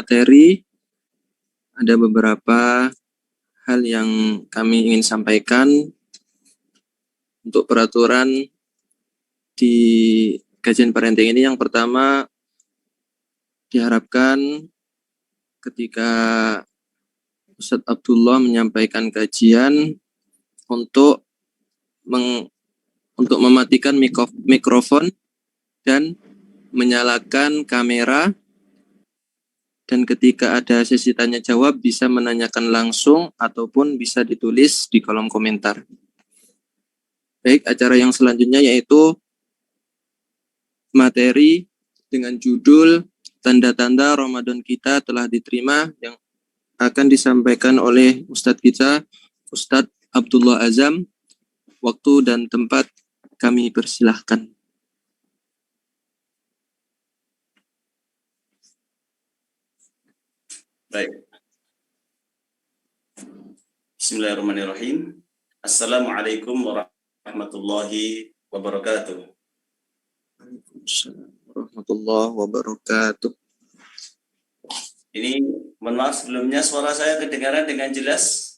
materi, ada beberapa hal yang kami ingin sampaikan untuk peraturan di kajian parenting ini. Yang pertama, diharapkan ketika Ustadz Abdullah menyampaikan kajian untuk mematikan mikrofon dan menyalakan kamera, dan ketika ada sesi tanya jawab bisa menanyakan langsung ataupun bisa ditulis di kolom komentar. Baik, acara yang selanjutnya yaitu materi dengan judul Tanda-tanda Ramadan kita telah diterima, yang akan disampaikan oleh Ustadz kita, Ustadz Abdullah Azam. Waktu dan tempat kami persilahkan. Baik. Bismillahirrahmanirrahim. Assalamualaikum warahmatullahi wabarakatuh. Waalaikumsalam warahmatullahi wabarakatuh. Ini mohon maaf sebelumnya, suara saya kedengaran dengan jelas?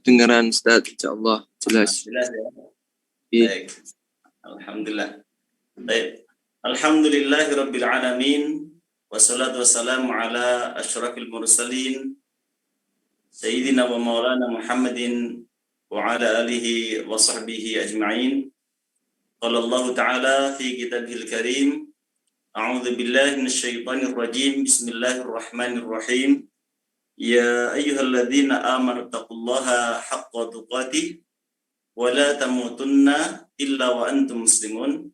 Kedengaran Ustaz, insyaallah jelas. Jelas ya. Iya. Baik. Alhamdulillah. Baik. Alhamdulillahirabbil alamin. Wassalatu wassalamu ala asyrafil mursalin Sayyidina wa maulana Muhammadin wa ala alihi wa sahbihi ajma'in. Qala Allah Ta'ala fi kitabihil karim, a'udzu billahi minasyaitonir rajim. Bismillahirrahmanirrahim. Ya ayyuhalladzina amanu taqullaha haqqa tuqatih wa la tamutunna illa wa antum muslimun.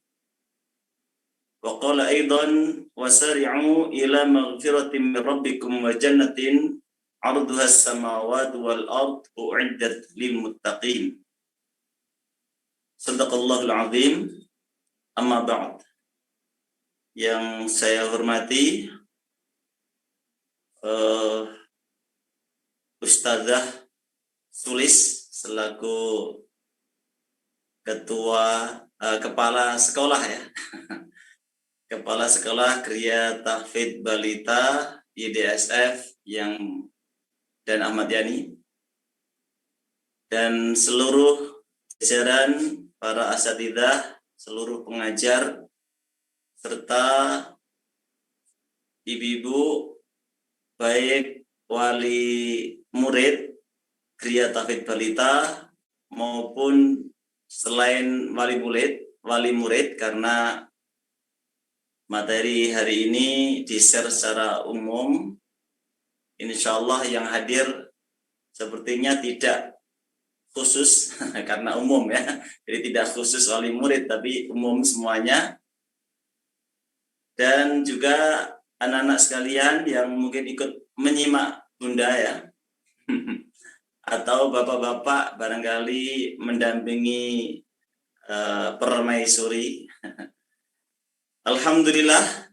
Wa qala aidan wasari'u ila maghfiratin min rabbikum wa jannatin 'arduha as-samawati wal ard u'iddat lil muttaqin. Shadaqallahul azim. Amma ba'd. Yang saya hormati Ustazah Sulis selaku ketua kepala sekolah ya. Kepala Sekolah Kriya Tahfidz Balita IDSF dan Ahmad Yani, dan seluruh jajaran para asatidzah, seluruh pengajar, serta ibu-ibu, baik wali murid Kriya Tahfidz Balita maupun selain wali murid, karena materi hari ini di-share secara umum. Insyaallah yang hadir sepertinya tidak khusus karena umum ya. Jadi tidak khusus wali murid tapi umum semuanya. Dan juga anak-anak sekalian yang mungkin ikut menyimak Bunda ya. Atau bapak-bapak barangkali mendampingi permaisuri. Alhamdulillah,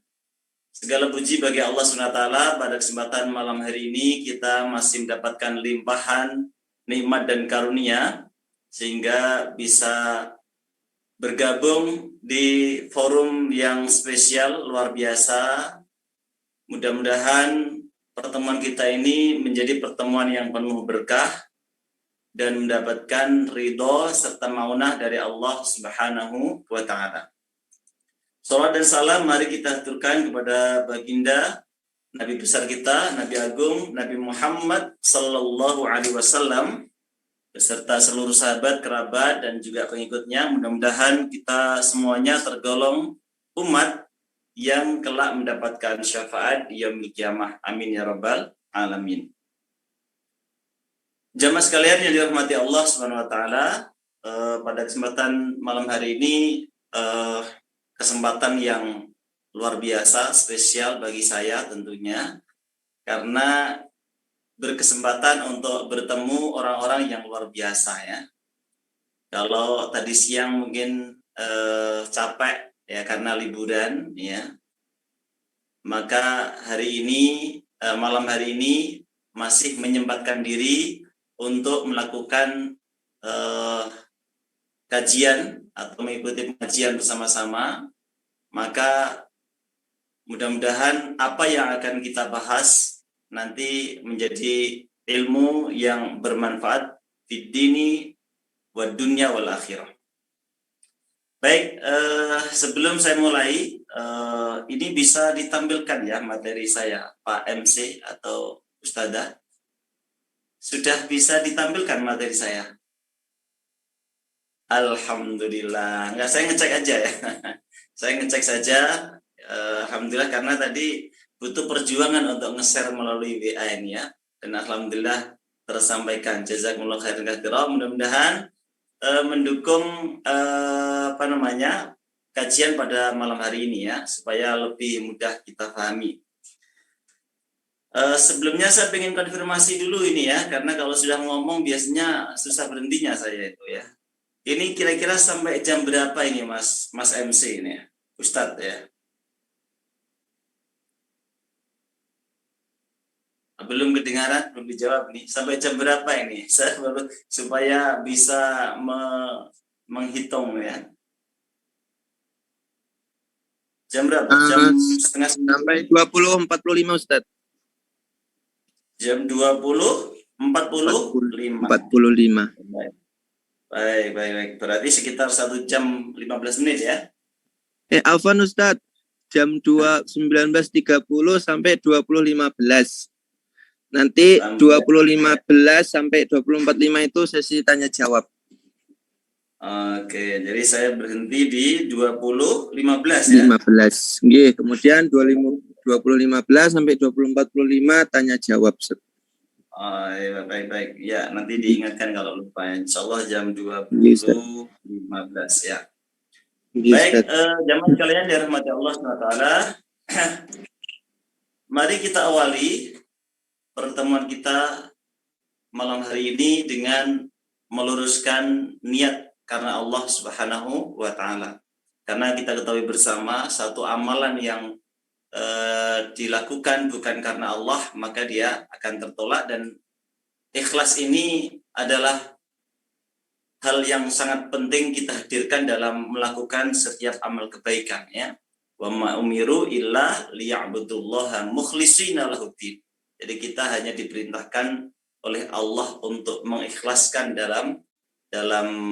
segala puji bagi Allah SWT. Pada kesempatan malam hari ini kita masih mendapatkan limpahan nikmat dan karunia sehingga bisa bergabung di forum yang spesial luar biasa. Mudah-mudahan pertemuan kita ini menjadi pertemuan yang penuh berkah dan mendapatkan ridho serta maunah dari Allah Subhanahu wa Ta'ala. Salawat dan salam mari kita aturkan kepada baginda Nabi besar kita, Nabi Agung, Nabi Muhammad Sallallahu Alaihi Wasallam beserta seluruh sahabat, kerabat, dan juga pengikutnya. Mudah-mudahan kita semuanya tergolong umat yang kelak mendapatkan syafaat di yaumil qiyamah. Amin ya rabbal alamin. Jamaah sekalian yang dirahmati Allah Subhanahu wa Ta'ala, pada kesempatan malam hari ini kesempatan yang luar biasa, spesial bagi saya tentunya, karena berkesempatan untuk bertemu orang-orang yang luar biasa ya. Kalau tadi siang mungkin capek ya karena liburan ya, maka hari ini malam hari ini masih menyempatkan diri untuk melakukan kajian atau mengikuti pengajian bersama-sama. Maka mudah-mudahan apa yang akan kita bahas nanti menjadi ilmu yang bermanfaat di dini wa dunya wal akhirah. Baik, sebelum saya mulai, ini bisa ditampilkan ya materi saya, Pak MC atau Ustadzah. Sudah bisa ditampilkan materi saya? Alhamdulillah. Enggak, saya ngecek aja ya. Saya ngecek saja. Alhamdulillah, karena tadi butuh perjuangan untuk nge-share melalui WA ini ya. Dan alhamdulillah tersampaikan. Jazakumullah khairan katsiran. Mudah-mudahan mendukung kajian pada malam hari ini ya, supaya lebih mudah kita pahami. Sebelumnya saya ingin konfirmasi dulu ini ya, karena kalau sudah ngomong biasanya susah berhentinya saya itu ya. Ini kira-kira sampai jam berapa ini Mas MC ini ya, Ustadz ya? Belum kedengaran, belum dijawab nih. Sampai jam berapa ini? Saya baru supaya bisa menghitung ya. Jam berapa? Jam setengah sampai 20.45 Ustadz. Jam 20.45. Baik. Berarti sekitar 1 jam 15 menit ya. Afwan Ustadz, jam 19.30 sampai 20.15. Nanti 20.15 sampai 20.45 itu sesi tanya jawab. Oke, jadi saya berhenti di 20.15 ya. 15. Nggih, kemudian 20.15 sampai 20.45 tanya jawab. Ya, baik. Ya, nanti diingatkan kalau lupa. Insyaallah jam 20.15 ya. Baik, jamaah sekalian dirahmati Allah SWT. Mari kita awali pertemuan kita malam hari ini dengan meluruskan niat karena Allah Subhanahu wa Ta'ala. Karena kita ketahui bersama satu amalan yang dilakukan bukan karena Allah, maka dia akan tertolak. Dan ikhlas ini adalah hal yang sangat penting kita hadirkan dalam melakukan setiap amal kebaikan ya. Wa ma umiru illa liya'budullaha mukhlishina lahuddin. Jadi kita hanya diperintahkan oleh Allah untuk mengikhlaskan dalam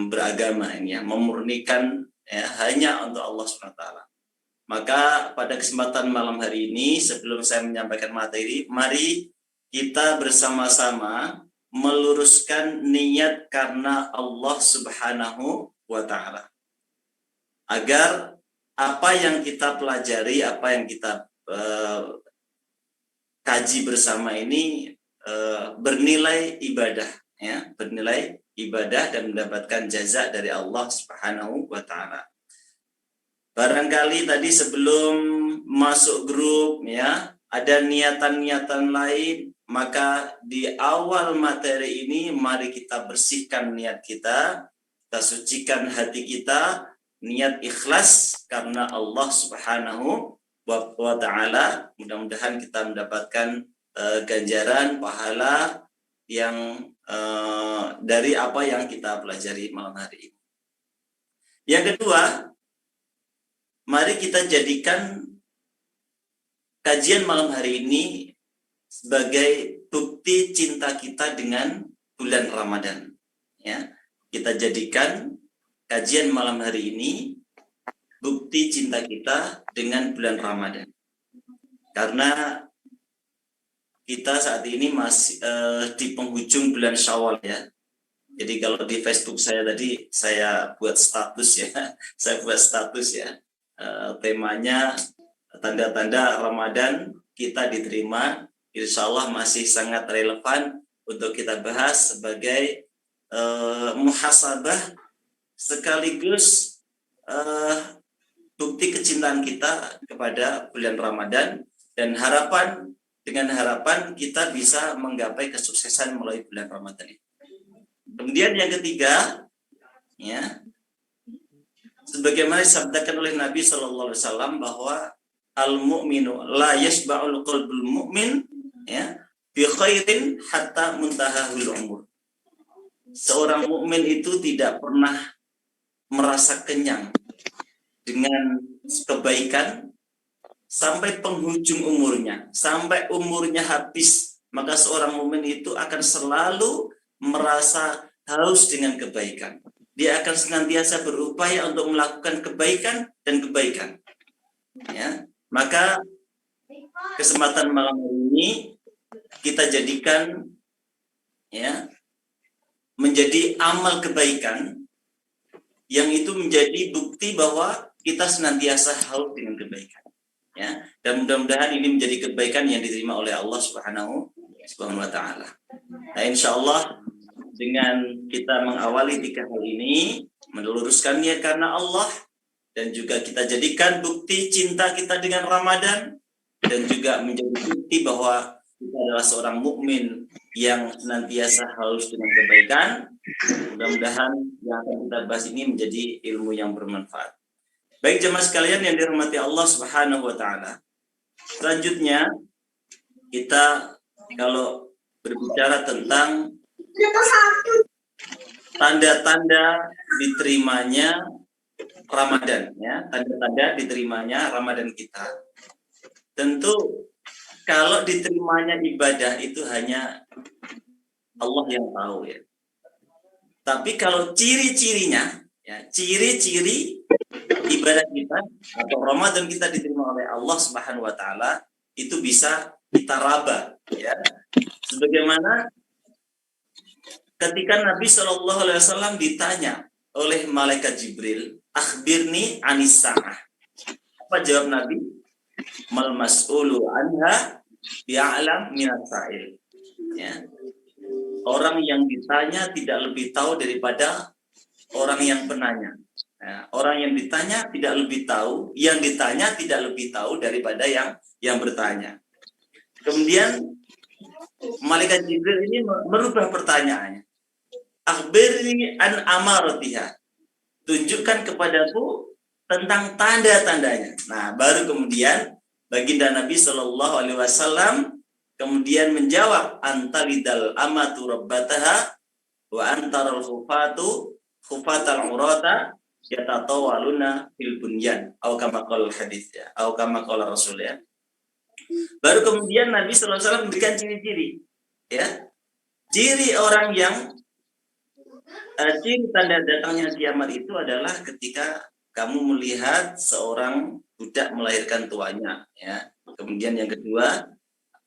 beragama ini ya, memurnikan ya, hanya untuk Allah SWT. Maka pada kesempatan malam hari ini, sebelum saya menyampaikan materi, mari kita bersama-sama meluruskan niat karena Allah Subhanahu wa Ta'ala, agar apa yang kita pelajari, apa yang kita kaji bersama ini bernilai ibadah ya, bernilai ibadah dan mendapatkan jaza dari Allah Subhanahu wa Ta'ala. Barangkali tadi sebelum masuk grup ya, ada niatan-niatan lain, maka di awal materi ini mari kita bersihkan niat kita sucikan hati kita, niat ikhlas karena Allah Subhanahu wa Ta'ala. Mudah-mudahan kita mendapatkan ganjaran pahala yang dari apa yang kita pelajari malam hari ini. Yang kedua, mari kita jadikan kajian malam hari ini sebagai bukti cinta kita dengan bulan Ramadan. Ya, kita jadikan kajian malam hari ini bukti cinta kita dengan bulan Ramadan. Karena kita saat ini masih di penghujung bulan Syawal ya. Jadi kalau di Facebook saya tadi saya buat status ya, temanya tanda-tanda Ramadan kita diterima. Insya Allah masih sangat relevan untuk kita bahas sebagai muhasabah sekaligus bukti kecintaan kita kepada bulan Ramadan, dan dengan harapan kita bisa menggapai kesuksesan melalui bulan Ramadan ini. Kemudian yang ketiga, ya, sebagaimana disabdakan oleh Nabi SAW bahwa al-mu'minu la yashba'ul qalbul mu'min ya bi khairin hatta muntahahul umur. Seorang mukmin itu tidak pernah merasa kenyang dengan kebaikan sampai penghujung umurnya, sampai umurnya habis, maka seorang mukmin itu akan selalu merasa haus dengan kebaikan. Dia akan senantiasa berupaya untuk melakukan kebaikan dan kebaikan. Ya, maka kesempatan malam ini kita jadikan ya menjadi amal kebaikan yang itu menjadi bukti bahwa kita senantiasa haus dengan kebaikan. Ya, dan mudah-mudahan ini menjadi kebaikan yang diterima oleh Allah Subhanahu wa taala. Nah, insyaallah dengan kita mengawali 3 hal ini, meluruskannya karena Allah, dan juga kita jadikan bukti cinta kita dengan Ramadan, dan juga menjadi bukti bahwa kita adalah seorang mukmin yang senantiasa haus dengan kebaikan. Mudah-mudahan yang akan kita bahas ini menjadi ilmu yang bermanfaat. Baik jemaah sekalian yang dirahmati Allah Subhanahu wa taala. Selanjutnya kita kalau berbicara tentang tanda-tanda diterimanya Ramadan, ya, tanda-tanda diterimanya Ramadan kita. Tentu kalau diterimanya ibadah itu hanya Allah yang tahu, ya. Tapi kalau ciri-cirinya, ya, ciri-ciri ibadah kita atau Ramadan kita diterima oleh Allah Subhanahu wa taala itu bisa kita raba, ya. Sebagaimana ketika Nabi Shallallahu alaihi wasallam ditanya oleh malaikat Jibril, "Akhbirni anis sa'ah." Apa jawab Nabi? "Mal mas'ulu anha bi'alam minat sa'il." Ya. Orang yang ditanya tidak lebih tahu daripada orang yang penanya. Nah, orang yang ditanya tidak lebih tahu, yang ditanya tidak lebih tahu daripada yang bertanya. Kemudian malaikat Jibril ini merubah pertanyaannya. Akhbirni an amaratiha. Tunjukkan kepadaku tentang tanda-tandanya. Nah, baru kemudian baginda Nabi Shallallahu alaihi wasallam kemudian menjawab, antalidal amatu rabbataha wa antaral khufatal urata yatatawaluna fil bunyan au kama qala hadis, ya, au kama qala rasul, ya. Baru kemudian Nabi sallallahu alaihi wasallam memberikan ciri-ciri, ya. Ciri orang yang ciri tanda datangnya kiamat itu adalah ketika kamu melihat seorang budak melahirkan tuanya, ya. Kemudian yang kedua,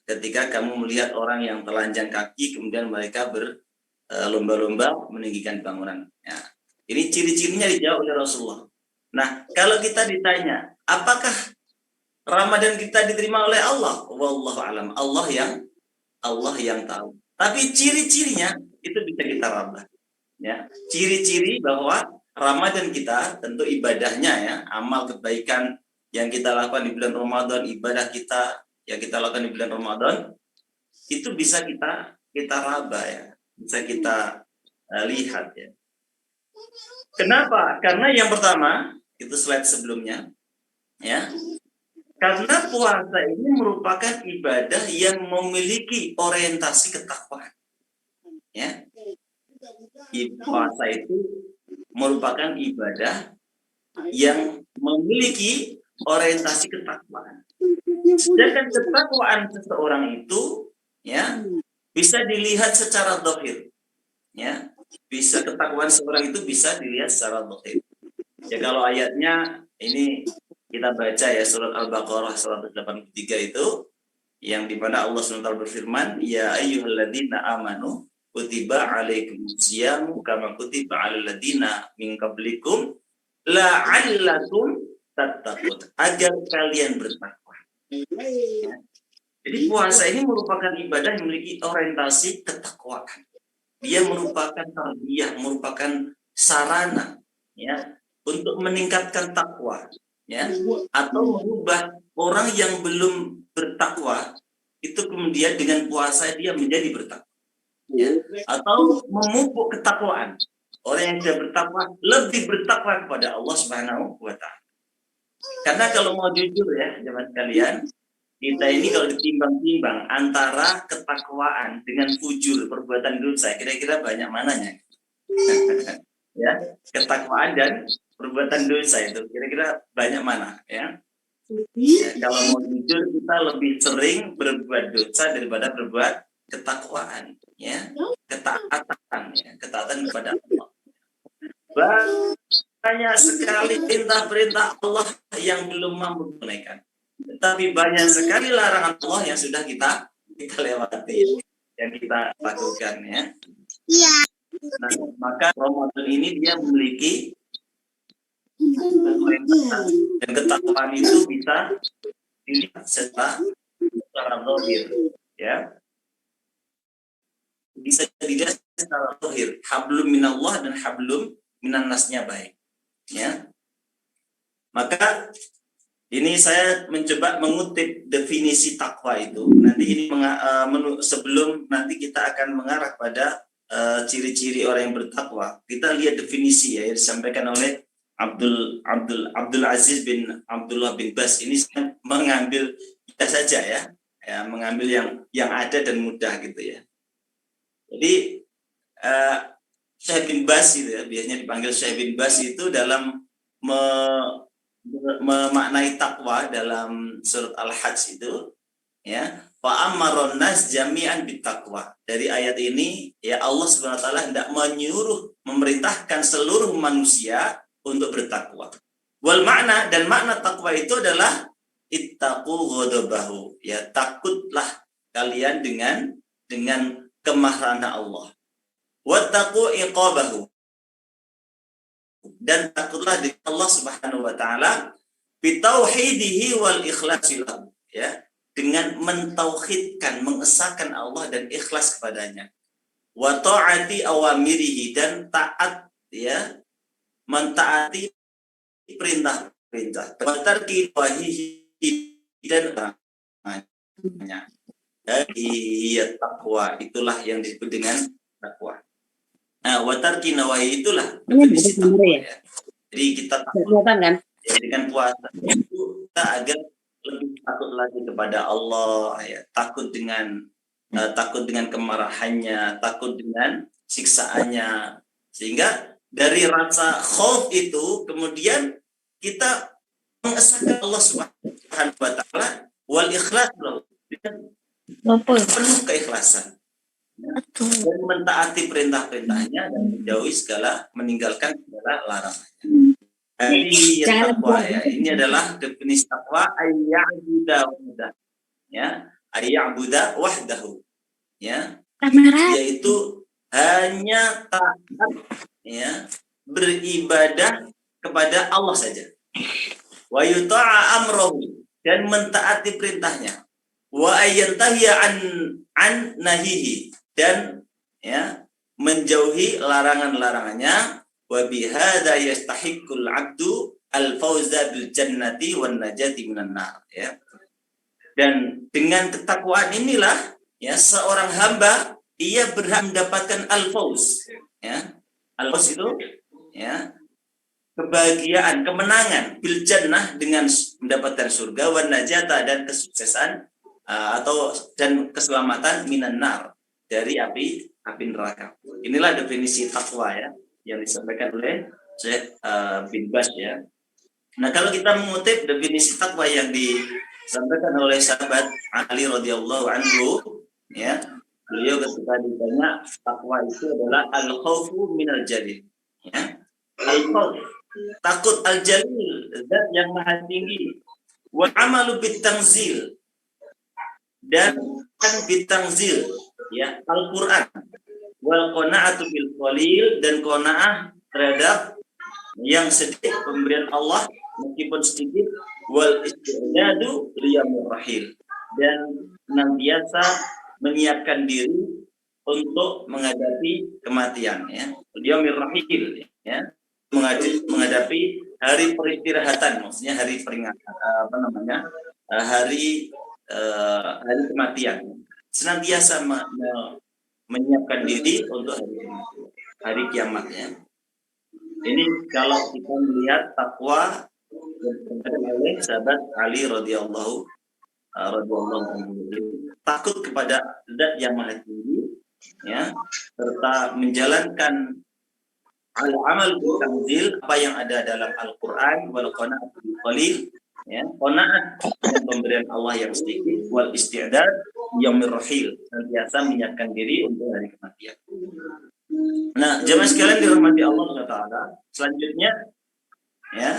ketika kamu melihat orang yang telanjang kaki kemudian mereka berlomba-lomba meninggikan bangunan, ya. Ini ciri-cirinya dijawab oleh Rasulullah. Nah, kalau kita ditanya, apakah Ramadan kita diterima oleh Allah? Wallahu alam. Allah yang tahu. Tapi ciri-cirinya itu bisa kita raba. Ya, ciri-ciri bahwa Ramadan kita tentu ibadahnya, ya, amal kebaikan yang kita lakukan di bulan Ramadan, ibadah kita yang kita lakukan di bulan Ramadan itu bisa kita raba, ya, bisa kita lihat, ya. Kenapa? Karena yang pertama, itu slide sebelumnya, ya. Karena puasa ini merupakan ibadah yang memiliki orientasi ketakwaan, ya. Puasa itu merupakan ibadah yang memiliki orientasi ketakwaan. Sedangkan ketakwaan seseorang itu, ya, bisa dilihat secara zahir, ya. Bisa ketakwaan seorang itu bisa dilihat secara zahir. Ya, kalau ayatnya ini kita baca, ya, surat Al-Baqarah 183 itu yang dimana Allah SWT berfirman, ya ayyuhalladzina amanu kutiba alaikumusyiyamu kama kutiba alal ladzina min qablikum la'allakum tattaqun, agar kalian bertakwa. Ya. Jadi puasa ini merupakan ibadah yang memiliki orientasi ketakwaan. Dia merupakan tarbiyah, merupakan sarana, ya, untuk meningkatkan takwa, ya, atau merubah orang yang belum bertakwa itu kemudian dengan puasa dia menjadi bertakwa, ya, atau memupuk ketakwaan. Orang yang sudah bertakwa lebih bertakwa kepada Allah Subhanahu wa taala. Karena kalau mau jujur, ya, jemaah sekalian, kita ini kalau ditimbang-timbang antara ketakwaan dengan fujur, perbuatan dosa, kira-kira banyak mananya? Ya, ketakwaan dan perbuatan dosa itu kira-kira banyak mana, ya? Ya, kalau mau jujur kita lebih sering berbuat dosa daripada berbuat ketakwaan, ya, ketaatan kepada Allah. Banyak sekali perintah-perintah Allah yang belum mampu tunaikan, tetapi banyak sekali larangan Allah yang sudah kita lewati, yang kita lakukan, ya. Nah, maka Ramadan ini dia memiliki dan ketakwaan itu bisa dilihat secara zahir, ya, bisa dilihat secara zahir, hablum minallah dan hablum minannasnya baik, ya. Maka ini saya mencoba mengutip definisi takwa itu. Nanti ini sebelum nanti kita akan mengarah pada ciri-ciri orang yang bertakwa. Kita lihat definisi ya yang disampaikan oleh Abdul Aziz bin Abdullah bin Bas. Ini saya mengambil kita saja ya, mengambil yang ada dan mudah gitu ya. Jadi Syekh bin Bas itu ya, biasanya dipanggil Syekh bin Bas itu dalam memaknai takwa dalam surat Al-Hajj itu, ya, fa amaron nas jami'an bittaqwa. Dari ayat ini ya Allah Subhanahu wa taala hendak memerintahkan seluruh manusia untuk bertakwa. Wal makna, dan makna takwa itu adalah ittaqu ghadabahu, ya, takutlah kalian dengan kemarahan Allah. Wattaqu iqabahu, dan takutlah di Allah Subhanahu wa taala bitauhidihi wal ikhlasi lahu, ya, dengan mentauhidkan, mengesahkan Allah dan ikhlas kepadanya. Wa ta'ati awamirihi, dan taat, ya, mentaati perintah-perintah. Wa tarki wahihi, dan larangannya. Ya, takwa itulah yang disebut dengan takwa. Nah, watarki nawahi itulah definisi takwa, ya. Jadi kita takut kan? Ya, dengan puasa itu kita agar lebih takut lagi kepada Allah, ya, takut dengan kemarahannya, takut dengan siksaannya, sehingga dari rasa khauf itu kemudian kita mengesahkan Allah Subhanahu wa taala wal ikhlas, penuh keikhlasan, dan mentaati perintah-perintahnya dan meninggalkan segala larangannya. Ini takwa, ya. Ini adalah definisi takwa, ayya'buda wahdahu, ya, yaitu hanya taat, ya, beribadah kepada Allah saja. Wa yuta'a amrohu, dan mentaati perintahnya. Wa ayyantahiya an nahihi, dan, ya, menjauhi larangan-larangannya. Wa bihadza yastahiqqul 'abdu al-fawza bil jannati wan najati minan nar, ya. Dan dengan ketakwaan inilah, ya, seorang hamba ia berhak mendapatkan al-fawz, ya. Al-fawz itu, ya, kebahagiaan, kemenangan, bil jannah, dengan mendapatkan surga, wan najata, dan kesuksesan dan keselamatan minan nar, dari api neraka. Inilah definisi takwa, ya, yang disampaikan oleh Syekh bin Bas, ya. Nah, kalau kita mengutip definisi takwa yang disampaikan oleh sahabat Ali radhiyallahu anhu, ya, beliau ketika ditanya takwa itu adalah al-khaufu minal jalil, ya. Al-khauf, takut, al-jalil, zat yang maha tinggi, wa amalu bitanzil, dan bitanzil, ya, Al-Qur'an, wal qana'atu bil qalil, dan qanaah terhadap yang sedikit pemberian Allah meskipun sedikit, wal istidadu liyamur rahil, dan senantiasa menyiapkan diri untuk menghadapi kematian, ya, liyamur rahil, ya, menghadapi hari peristirahatan, maksudnya hari peringatan, hari kematian, senantiasa menyiapkan diri untuk hari kiamatnya. Ini kalau kita melihat takwa yang disampaikan oleh sahabat Ali radhiyallahu anhu, takut kepada zat yang maha tinggi, ya, serta menjalankan al-amal bil tanzil, apa yang ada dalam Al-Qur'an, wal qana'atu bil qalil, ya, qanaah dengan pemberian Allah yang sedikit, wal isti'dad yaumir rahil, senantiasa menyiapkan diri untuk hari kematian. Nah, jemaah sekalian dirahmati Allah Subhanahu wa taala, selanjutnya ya,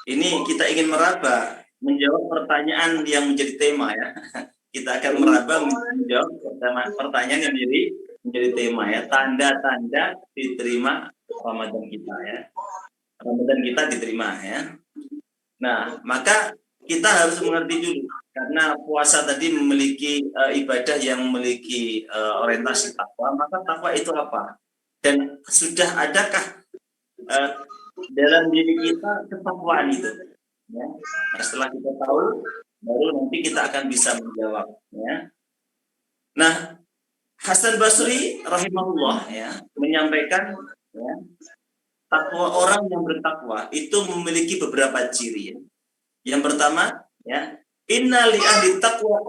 ini kita ingin meraba menjawab pertanyaan yang menjadi tema ya. Kita akan meraba menjawab pertanyaan yang menjadi tema ya, tanda-tanda diterima Ramadan kita ya. Ramadan kita diterima ya. Nah, maka kita harus mengerti dulu, karena puasa tadi memiliki ibadah yang memiliki orientasi takwa, maka takwa itu apa? Dan sudah adakah dalam diri kita ketakwaan itu? Ya. Nah, setelah kita tahu, baru nanti kita akan bisa menjawab. Ya. Nah, Hasan Basri rahimahullah ya menyampaikan ya, takwa, orang yang bertakwa itu memiliki beberapa ciri. Ya. Yang pertama, ya, inna li ahli taqwa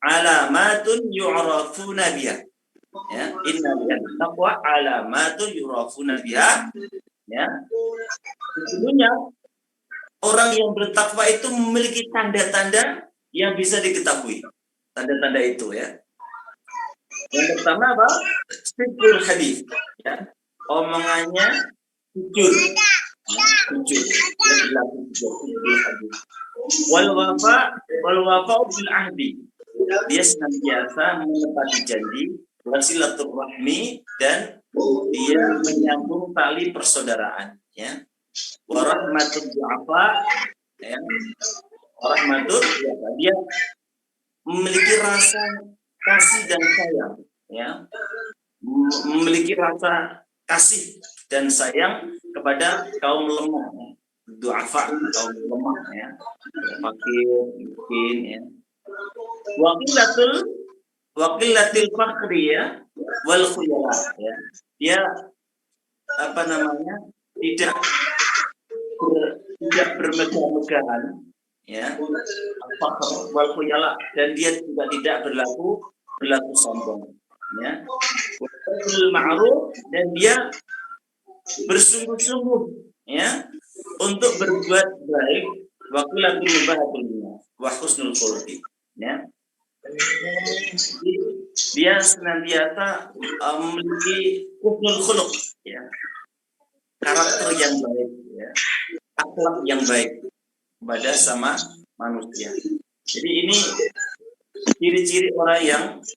alamatun yu'rafuna biha. Ya, inna li ahli taqwa alamatun yu'rafuna biha. Ya. Sesungguhnya orang yang bertakwa itu memiliki tanda-tanda yang bisa diketahui. Tanda-tanda itu ya. Yang pertama apa? Sidqul hadis. Ya. Omongannya jujur. Jujur. Wal wafa bil ahdi. Dia senantiasa menepati janji, wasilaturrahmi, dan dia menyambung tali persaudaraan ya. Warahmatul du'afa ya. Warahmatul du'afa, dia memiliki rasa kasih dan sayang ya. Memiliki rasa kasih dan sayang kepada kaum lemah ya. Du'afa, kaum lemah ya, fakir, miskin ya. Waqilatil fakri ya, wal khuyala ya. Dia apa namanya, tidak bermegah-megahan ya, fakr wal khuyala, dan dia juga tidak berlaku sombong ya. Ma'ruf, dan dia bersungguh-sungguh ya untuk berbuat baik, waqilatul mubahatul wa husnul khuluqi ya. Dia senantiasa memiliki husnul khuluq ya, karakter yang baik ya, akhlak yang baik kepada sama manusia. Jadi ini ciri-ciri orang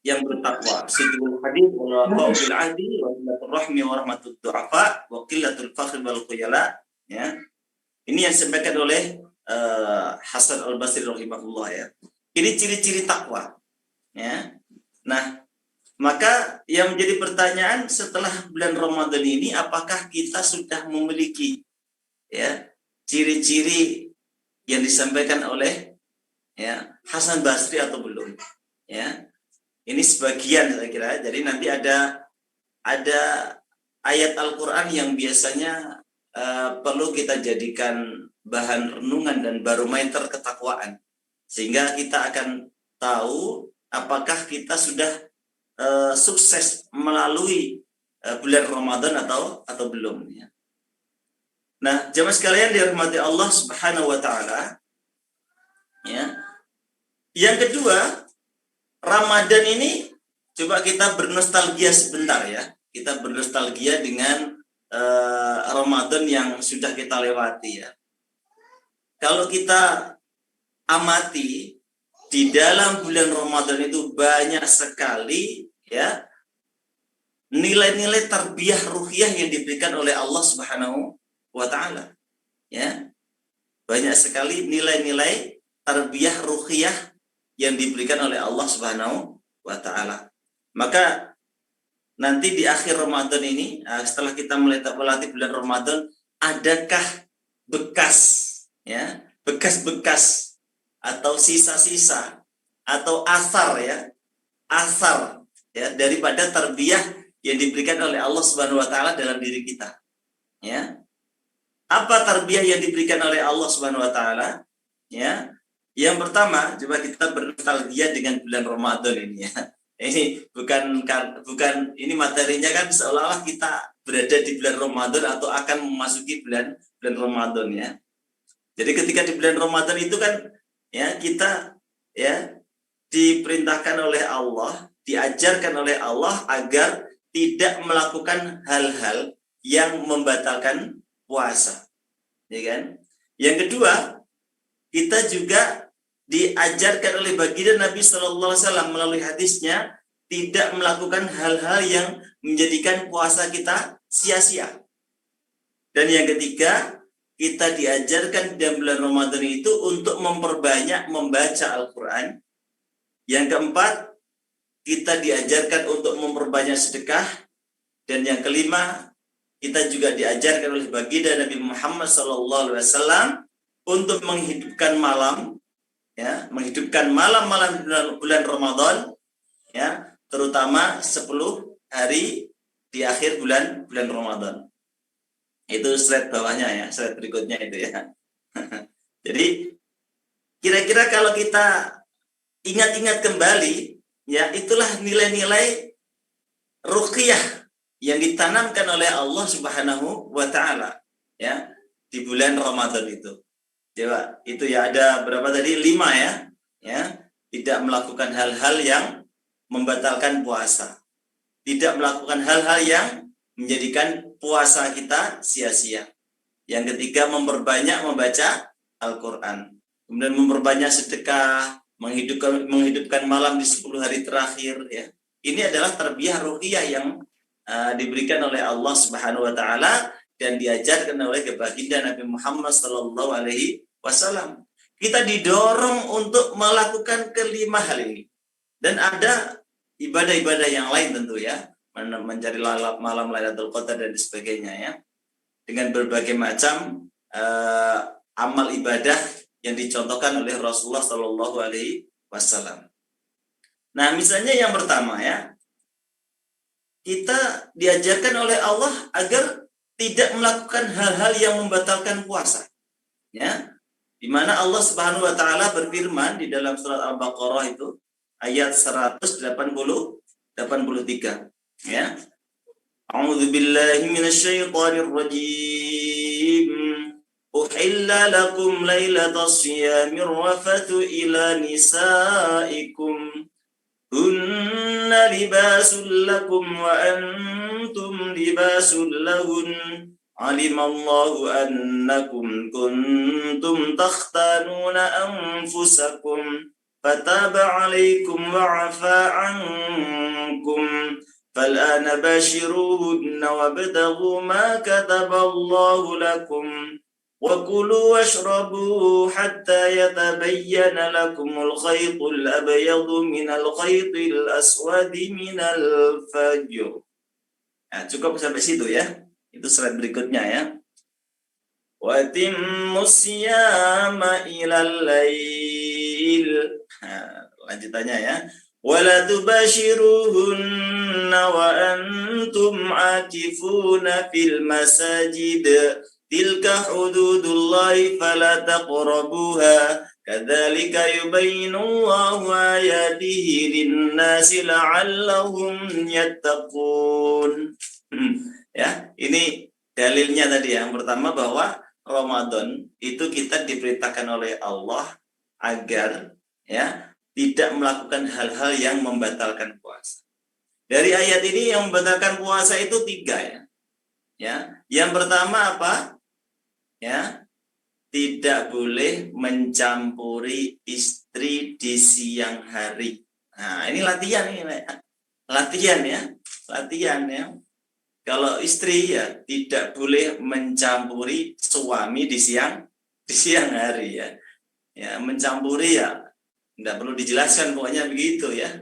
yang bertakwa. Sidqul hadis wal bil ahdi wa silatur rahmi wa rahmatud du'afa wa qillatul fakhr wal khuyala ya. Ini yang disampaikan oleh Hasan Al-Basri rahimahullah ya. Ini ciri-ciri takwa ya. Nah, maka yang menjadi pertanyaan setelah bulan Ramadan ini, apakah kita sudah memiliki ya ciri-ciri yang disampaikan oleh ya Hasan Basri atau belum ya. Ini sebagian saya kira. Jadi nanti ada ayat Al-Qur'an yang biasanya perlu kita jadikan bahan renungan dan barometer ketakwaan, sehingga kita akan tahu apakah kita sudah sukses melalui bulan Ramadan atau belum ya. Nah, jemaah sekalian dirahmati Allah Subhanahu wa taala ya. Yang kedua, Ramadan ini coba kita bernostalgia sebentar ya. Kita bernostalgia dengan Ramadan yang sudah kita lewati ya. Kalau kita amati di dalam bulan Ramadan itu banyak sekali ya nilai-nilai tarbiyah ruhiyah yang diberikan oleh Allah Subhanahu wa taala. Ya. Banyak sekali nilai-nilai tarbiyah ruhiyah yang diberikan oleh Allah Subhanahu wa taala. Maka nanti di akhir Ramadan ini, setelah kita melatih bulan Ramadan, adakah bekas-bekas atau sisa-sisa atau asar ya daripada tarbiyah yang diberikan oleh Allah Subhanahu wa taala dalam diri kita. Ya. Apa tarbiyah yang diberikan oleh Allah Subhanahu wa taala? Ya. Yang pertama, coba kita bernostalgia dengan bulan Ramadan ini ya. Ini bukan ini materinya kan seolah-olah kita berada di bulan Ramadan atau akan memasuki bulan Ramadan ya. Jadi ketika di bulan Ramadan itu kan ya kita ya diperintahkan oleh Allah, diajarkan oleh Allah agar tidak melakukan hal-hal yang membatalkan puasa, ya kan? Yang kedua, kita juga diajarkan oleh baginda Nabi Shallallahu Alaihi Wasallam melalui hadisnya tidak melakukan hal-hal yang menjadikan puasa kita sia-sia. Dan yang ketiga, kita diajarkan di bulan Ramadan itu untuk memperbanyak membaca Al-Quran. Yang keempat, kita diajarkan untuk memperbanyak sedekah. Dan yang kelima, kita juga diajarkan oleh baginda Nabi Muhammad SAW untuk menghidupkan malam, ya, menghidupkan malam-malam bulan Ramadan, ya, terutama 10 hari di akhir bulan Ramadan. Itu slide bawahnya ya, slide berikutnya itu ya. Jadi kira-kira kalau kita ingat-ingat kembali, ya itulah nilai-nilai ruqyah yang ditanamkan oleh Allah Subhanahu wa taala ya di bulan Ramadan itu. Coba itu ya ada berapa tadi? 5 ya. Ya, tidak melakukan hal-hal yang membatalkan puasa. Tidak melakukan hal-hal yang menjadikan puasa kita sia-sia. Yang ketiga, memperbanyak membaca Al-Quran. Kemudian memperbanyak sedekah, menghidupkan malam di 10 hari terakhir. Ya. Ini adalah tarbiyah ruhiyah yang diberikan oleh Allah Subhanahu wa taala dan diajarkan oleh baginda Nabi Muhammad sallallahu alaihi wasallam. Kita didorong untuk melakukan kelima hal ini. Dan ada ibadah-ibadah yang lain tentu ya, mencari malam Lailatul Qadar dan sebagainya ya. Dengan berbagai macam amal ibadah yang dicontohkan oleh Rasulullah sallallahu alaihi wasallam. Nah, misalnya yang pertama ya, kita diajarkan oleh Allah agar tidak melakukan hal-hal yang membatalkan puasa. Ya. Di mana Allah Subhanahu wa taala berfirman di dalam surat Al-Baqarah itu ayat 183 ya. A'udzu billahi minasyaitonir rajim. Uhilla lakum lailatas siyamir rafatu ila nisaikum hunna libasul lakum wa antum libasul lahun alimallahu annakum kuntum takhtanuna anfusakum fataba alaikum wa afa ankum fal'ana bashiruhunna wabtaghu ma kataballahu lakum وَكُلُوا وَاشْرَبُوا حَتَّى يَتَبَيَّنَ لَكُمُ الْخَيْطُ الْأَبْيَضُ مِنَ الْخَيْطِ الْأَسْوَدِ مِنَ الْفَجْرِ. Nah, cukup sampai situ ya. Itu slide berikutnya ya. وَأَتِمُّوا الصِّيَامَ إِلَى اللَّيْلِ. Nah, lanjutannya ya. وَلَا تُبَاشِرُوهُنَّ وَأَنْتُمْ عَاكِفُونَ فِي الْمَسَاجِدِ Tilka hududullahi fala taqrabuha kadzalika yubayyinullahu ayatihi lin-nasi la'allahum yattaqun. Ya, ini dalilnya tadi yang pertama bahwa Ramadan itu kita diperintahkan oleh Allah agar ya tidak melakukan hal-hal yang membatalkan puasa. Dari ayat ini yang membatalkan puasa itu 3 ya. Ya, yang pertama apa? Ya, tidak boleh mencampuri istri di siang hari. Nah, ini latihan ya. Latihan ya. Kalau istri ya tidak boleh mencampuri suami di siang hari ya. Ya, mencampuri ya tidak perlu dijelaskan pokoknya begitu ya.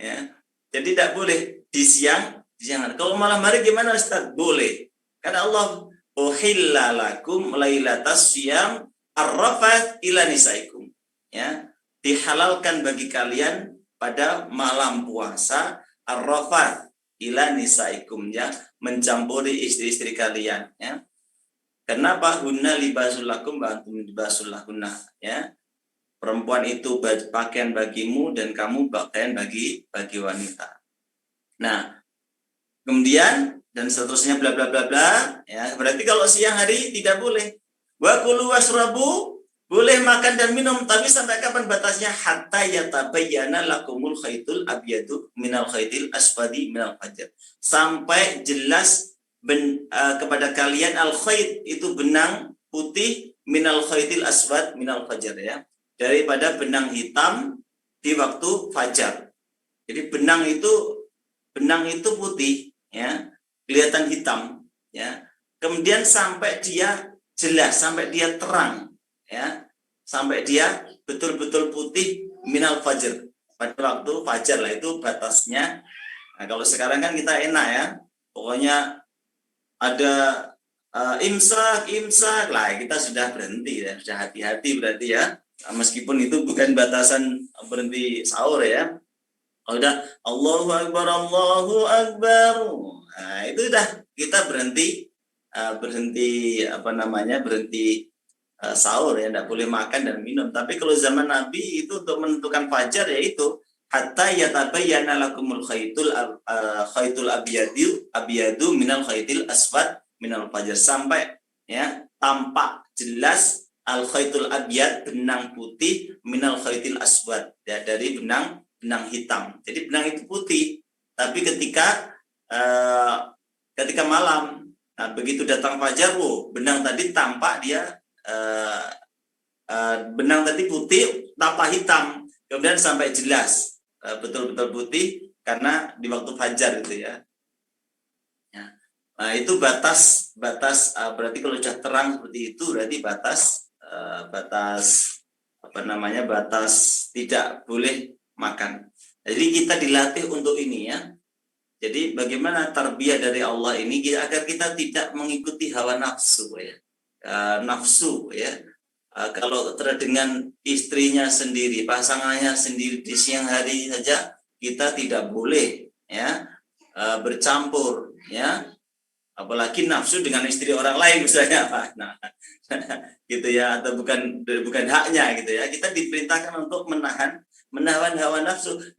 Ya. Jadi tidak boleh di siang hari. Kalau malam hari gimana Ustaz? Boleh. Karena Allah uhilla lakum lailatas siyam arrafat ila nisaikum. Ya, dihalalkan bagi kalian pada malam puasa arrafat ila nisaikum ya, mencampuri istri-istri kalian ya. Kenapa? Hunna libasul lakum wa antum libasul lahunna ya. Perempuan itu pakaian bagimu dan kamu pakaian bagi wanita. Nah, kemudian dan seterusnya bla bla bla bla ya, berarti kalau siang hari tidak boleh. Wa kulu washrabu, boleh makan dan minum, tapi sampai kapan batasnya? Hatta yatabayyana lakumul khaitul abyadu minal khaitil aswadi minal fajr. Sampai jelas kepada kalian al khait itu benang putih minal khaitil aswad minal fajr, ya. Daripada benang hitam di waktu fajar. Jadi benang itu putih, ya, kelihatan hitam, ya. Kemudian sampai dia jelas, sampai dia terang, ya, sampai dia betul-betul putih minal fajr, pada waktu fajar lah, itu batasnya. Nah, kalau sekarang kan kita enak, ya, pokoknya ada imsak lah, kita sudah berhenti, ya, sudah hati-hati berarti, ya. Meskipun itu bukan batasan berhenti sahur, ya. Kalau udah Allahu Akbar, nah itu udah kita berhenti berhenti sahur, ya, tidak boleh makan dan minum. Tapi kalau zaman Nabi itu untuk menentukan fajar, yaitu hatta yatabayyana lakumul khaitul abyadu minal khaitil aswad minal fajar, sampai, ya, tampak jelas al khaitul abyad, benang putih, minal khaitil aswad, ya, dari benang hitam. Jadi benang itu putih, tapi ketika malam, nah, begitu datang fajar, benang tadi tampak dia benang tadi putih tampak hitam, kemudian sampai jelas betul-betul putih karena di waktu fajar itu, ya. Nah, itu batas berarti kalau sudah terang seperti itu berarti batas tidak boleh makan. Jadi kita dilatih untuk ini, ya. Jadi bagaimana tarbiyah dari Allah ini agar kita tidak mengikuti hawa nafsu, ya. Nafsu, ya. Kalau dengan istrinya sendiri, pasangannya sendiri di siang hari saja, kita tidak boleh, ya, bercampur, ya. Apalagi nafsu dengan istri orang lain misalnya, nah, gitu, ya, atau bukan haknya, gitu, ya. Kita diperintahkan untuk menahan hawa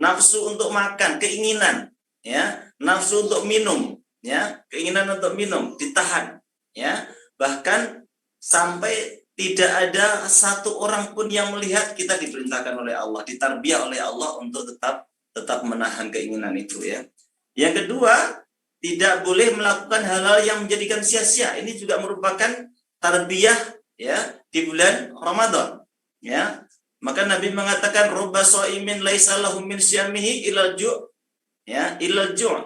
nafsu untuk makan, keinginan, ya, nafsu untuk minum, ya, keinginan untuk minum ditahan, ya. Bahkan sampai tidak ada satu orang pun yang melihat, kita diperintahkan oleh Allah, ditarbiyah oleh Allah untuk tetap menahan keinginan itu, ya. Yang kedua, tidak boleh melakukan hal-hal yang menjadikan sia-sia. Ini juga merupakan tarbiyah, ya, di bulan Ramadan, ya. Maka Nabi mengatakan rubba shaimin laisa lahu min syamihi ilal ju', ya, ilal ju'.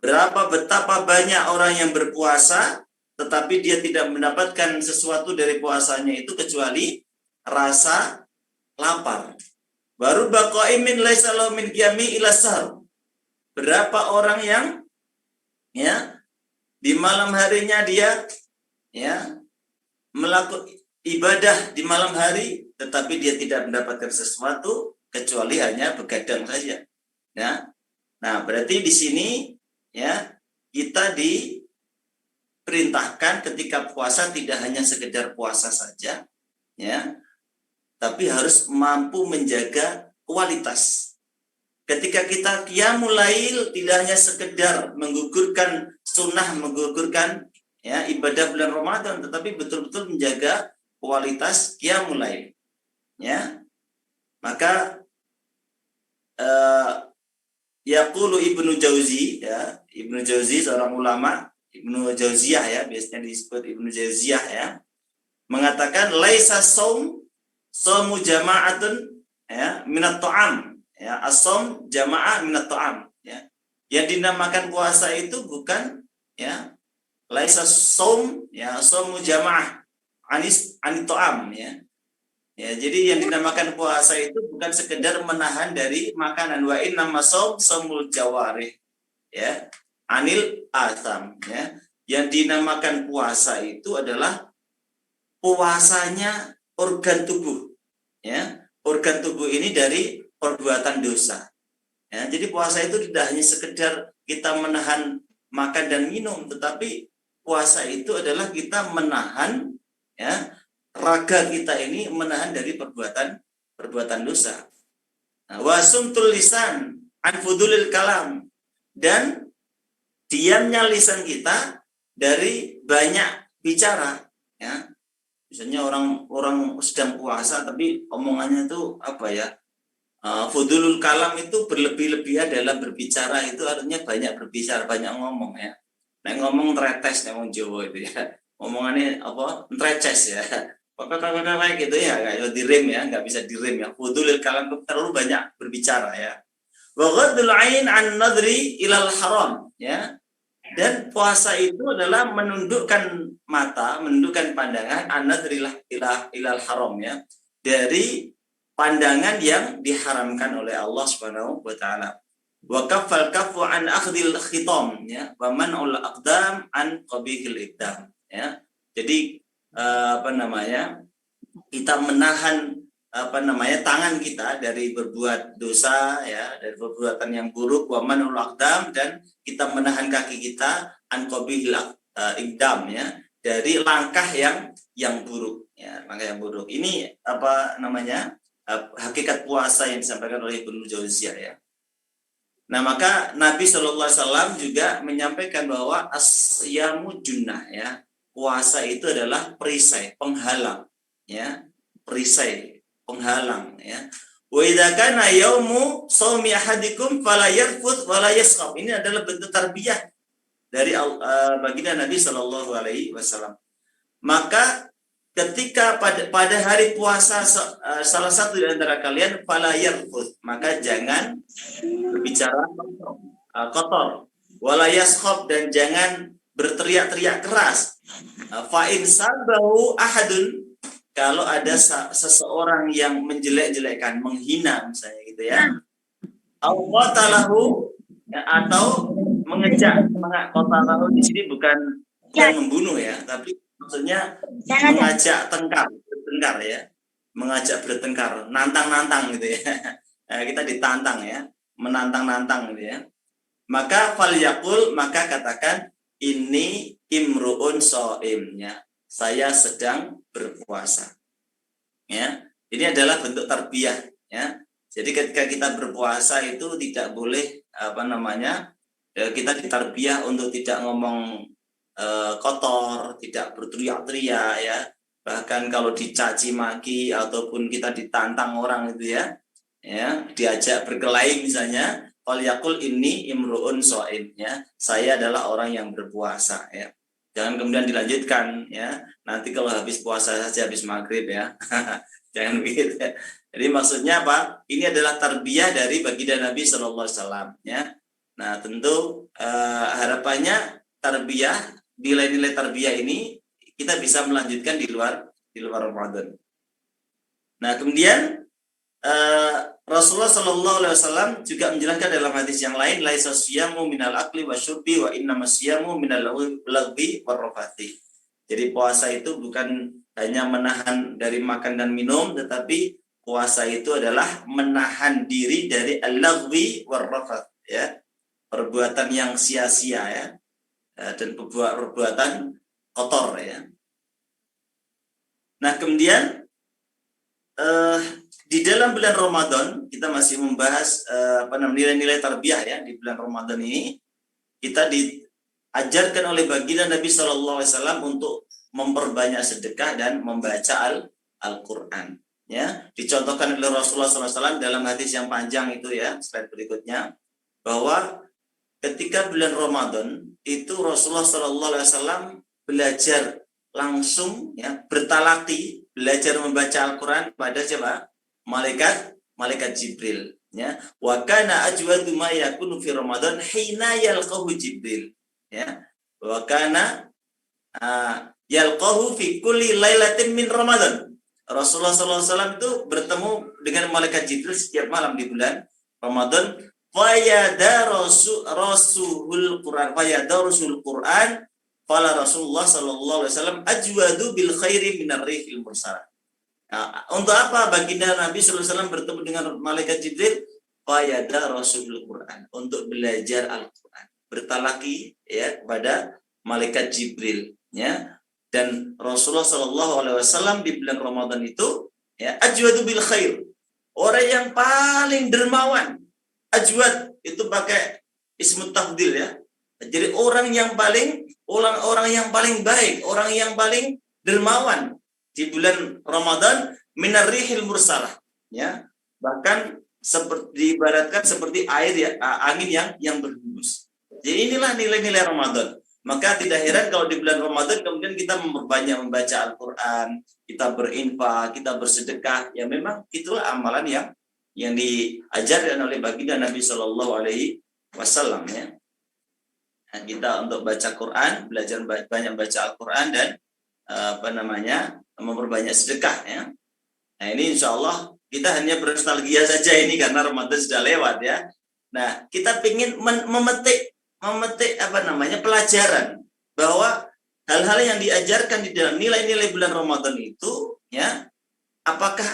Betapa banyak orang yang berpuasa tetapi dia tidak mendapatkan sesuatu dari puasanya itu kecuali rasa lapar. Baru baqaimin laisa lahu min qiyami ila sahar. Berapa orang yang, ya, di malam harinya dia, ya, melakukan ibadah di malam hari tetapi dia tidak mendapatkan sesuatu kecuali hanya begadang saja, ya. Nah, berarti di sini, ya, kita diperintahkan ketika puasa tidak hanya sekedar puasa saja, ya, tapi harus mampu menjaga kualitas. Ketika kita qiyamul lail tidak hanya sekedar menggugurkan sunnah, menggugurkan, ya, ibadah bulan Ramadan, tetapi betul-betul menjaga kualitas qiyamul lail, ya. Maka yaqulu Ibnu Jauzi, ya, Ibnu Jauzi seorang ulama, Ibnu Jauziyah, ya, biasanya disebut Ibnu Jauziyah, ya, mengatakan laisa saumu jama'atun, ya, minat ta'am. Ya, as-shaum jamaah minat ta'am, ya. Yang dinamakan puasa itu bukan, ya, laisa shaum, ya, shaumu jamaah anit ta'am, ya. Ya, jadi yang dinamakan puasa itu bukan sekedar menahan dari makanan, wa innama shaumul jawarih, ya, anil atam, ya. Yang dinamakan puasa itu adalah puasanya organ tubuh, ya. Organ tubuh ini dari perbuatan dosa, ya. Jadi puasa itu tidak hanya sekedar kita menahan makan dan minum, tetapi puasa itu adalah kita menahan, ya, raga kita ini menahan dari perbuatan dosa. Nah, wasumtul lisan an fudulil kalam, dan diamnya lisan kita dari banyak bicara, ya. Misalnya orang sedang puasa tapi omongannya itu apa ya? Fudulul kalam itu berlebih-lebihan dalam berbicara, itu artinya banyak berbicara, banyak ngomong ya. Nah, ngomong tretes ngomong Jawa itu ya. Omongannya apa? Treces ya. Kayak gitu ya, kayak direm ya, nggak bisa direm ya. Fudulul kalam itu terlalu banyak berbicara ya. Wa ghaddul ain an nadri ilal haram ya. Dan puasa itu adalah menundukkan mata, menundukkan pandangan anadrilah ilal haram ya, dari pandangan yang diharamkan oleh Allah Subhanahu wa taala. Wa kaffal kaffu an akhdhil khitam ya, wa man'ul aqdam an qabihil iqdam ya. Jadi apa namanya? Kita menahan tangan kita dari berbuat dosa ya, dari perbuatan yang buruk, wa manul aqdam, dan kita menahan kaki kita an qabihil iqdam ya, dari langkah yang buruk ya, langkah yang buruk. Ini apa namanya? Hakikat puasa yang disampaikan oleh Ibnu Jauziyah ya. Nah, maka Nabi Shallallahu Alaihi Wasallam juga menyampaikan bahwa asyamu junnah ya, puasa itu adalah perisai, penghalang ya, perisai, penghalang ya. Wa idza kana yaumu shaumi ahadikum fala yarfuth wala yaskhab. Ini adalah bentuk tarbiyah dari baginda Nabi Shallallahu Alaihi Wasallam. Maka ketika pada hari puasa salah satu di antara kalian fala yarfuth, maka jangan berbicara kotor, wala yaskhab, dan jangan berteriak-teriak keras. Fa in sabahu ahadun, kalau ada seseorang yang menjelek-jelekkan, menghina misalnya gitu ya, qatalahu ya, atau mengejak. Qatalahu di sini bukan membunuh ya, tapi maksudnya mengajak bertengkar ya, mengajak bertengkar, nantang-nantang gitu ya. Kita ditantang ya, menantang-nantang gitu ya. Maka falyaqul, maka katakan ini imruun shaim ya, saya sedang berpuasa. Ya, ini adalah bentuk tarbiyah ya. Jadi ketika kita berpuasa itu tidak boleh apa namanya? Kita ditarbiyah untuk tidak ngomong kotor, tidak berteriak-teriak ya. Bahkan kalau dicaci maki ataupun kita ditantang orang itu ya, diajak berkelahi misalnya, falyaqul ini imruun shaim ya, saya adalah orang yang berpuasa ya. Jangan kemudian dilanjutkan ya, nanti kalau habis puasa saja, habis maghrib ya. Jangan begitu ya. Jadi maksudnya apa? Ini adalah tarbiyah dari baginda Nabi Shallallahu Alaihi Wasallam ya. Nah, tentu harapannya tarbiyah, nilai-nilai tarbiyah ini kita bisa melanjutkan di luar Ramadan. Nah, kemudian Rasulullah Shallallahu Alaihi Wasallam juga menjelaskan dalam hadis yang lain, laisa siyamu minal akli wasyurbi wa innama siyamu minal lagwi warrafati. Jadi puasa itu bukan hanya menahan dari makan dan minum, tetapi puasa itu adalah menahan diri dari al-lagwi warrafat ya, perbuatan yang sia-sia ya, dan perbuatan kotor ya. Nah, kemudian di dalam bulan Ramadan kita masih membahas nilai-nilai tarbiyah ya. Di bulan Ramadan ini kita diajarkan oleh baginda Nabi Shallallahu Alaihi Wasallam untuk memperbanyak sedekah dan membaca Al-Quran ya. Dicontohkan oleh Rasulullah SAW dalam hadis yang panjang itu ya, slide berikutnya, bahwa ketika bulan Ramadan itu Rasulullah SAW belajar langsung ya, bertalaki, belajar membaca Al-Quran pada siapa? Malaikat Jibril ya. Wa kana ajwadu ma yakunu fi Ramadan hina yalqahu Jibril ya. Wa kana yalqahu fi kulli lailatin min Ramadan. Rasulullah SAW itu bertemu dengan malaikat Jibril setiap malam di bulan Ramadan. Fayadarasul Quran, fayadarasul Quran. Fala Rasulullah SAW ajwadu bil khairi minar rihil mursalah. Nah, untuk apa baginda Nabi SAW bertemu dengan malaikat Jibril? Fayadarasul Quran, untuk belajar Al-Quran, bertalaki ya kepada malaikat Jibril ya. Dan Rasulullah SAW di bulan Ramadan itu ya, ajwadu bil khair, orang yang paling dermawan. Ajwad itu pakai ismut tafdil ya. Jadi orang yang paling baik, orang yang paling dermawan di bulan Ramadan minar rihil mursalah, ya. Bahkan seperti diibaratkan seperti air ya, angin yang berhembus. Jadi inilah nilai-nilai Ramadan. Maka tidak heran kalau di bulan Ramadan kemudian kita memperbanyak membaca Al-Qur'an, kita berinfak, kita bersedekah. Ya memang itulah amalan yang diajarkan oleh baginda Nabi Shallallahu Alaihi Wasallam, ya. Nah, kita untuk baca Quran, belajar banyak baca Al-Quran dan memperbanyak sedekah, ya. Nah ini insya Allah kita hanya bernostalgia saja ini karena Ramadan sudah lewat, ya. Nah kita ingin memetik pelajaran bahwa hal-hal yang diajarkan di dalam nilai-nilai bulan Ramadan itu, ya, apakah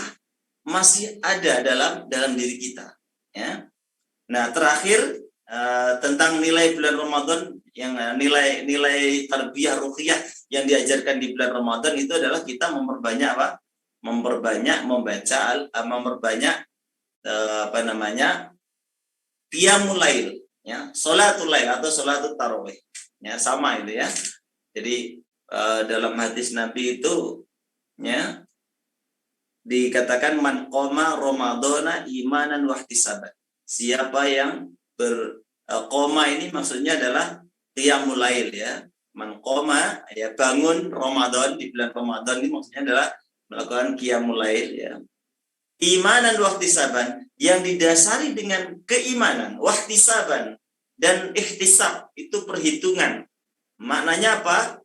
masih ada dalam diri kita, ya. Nah terakhir tentang nilai bulan Ramadan yang nilai tarbiyah ruhiyah yang diajarkan di bulan Ramadan itu adalah kita memperbanyak qiyamul lail, ya, sholatul lail atau sholatul tarawih, ya, sama itu, ya. Jadi dalam hadis Nabi itu, ya, dikatakan man qoma ramadhana imanan wahtisaban. Siapa yang berqoma ini maksudnya adalah qiyamul lail, ya. Man qoma, ya, bangun Ramadan di bulan Ramadan ini maksudnya adalah melakukan qiyamul lail, ya. Imanan wahtisaban yang didasari dengan keimanan, wahtisaban dan ihtisab itu perhitungan. Maknanya apa?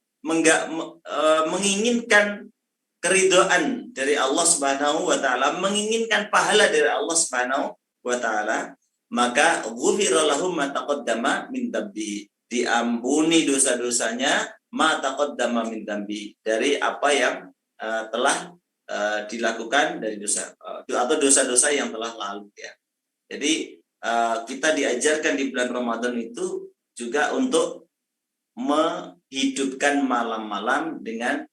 Menginginkan keridhaan dari Allah Subhanahu wa taala, menginginkan pahala dari Allah Subhanahu wa taala, maka ghufira lahum ma taqaddama min dzambi, diampuni dosa-dosanya ma taqaddama min dzambi, dari apa yang telah dilakukan dari dosa atau dosa-dosa yang telah lalu, ya. Jadi kita diajarkan di bulan Ramadan itu juga untuk menghidupkan malam-malam dengan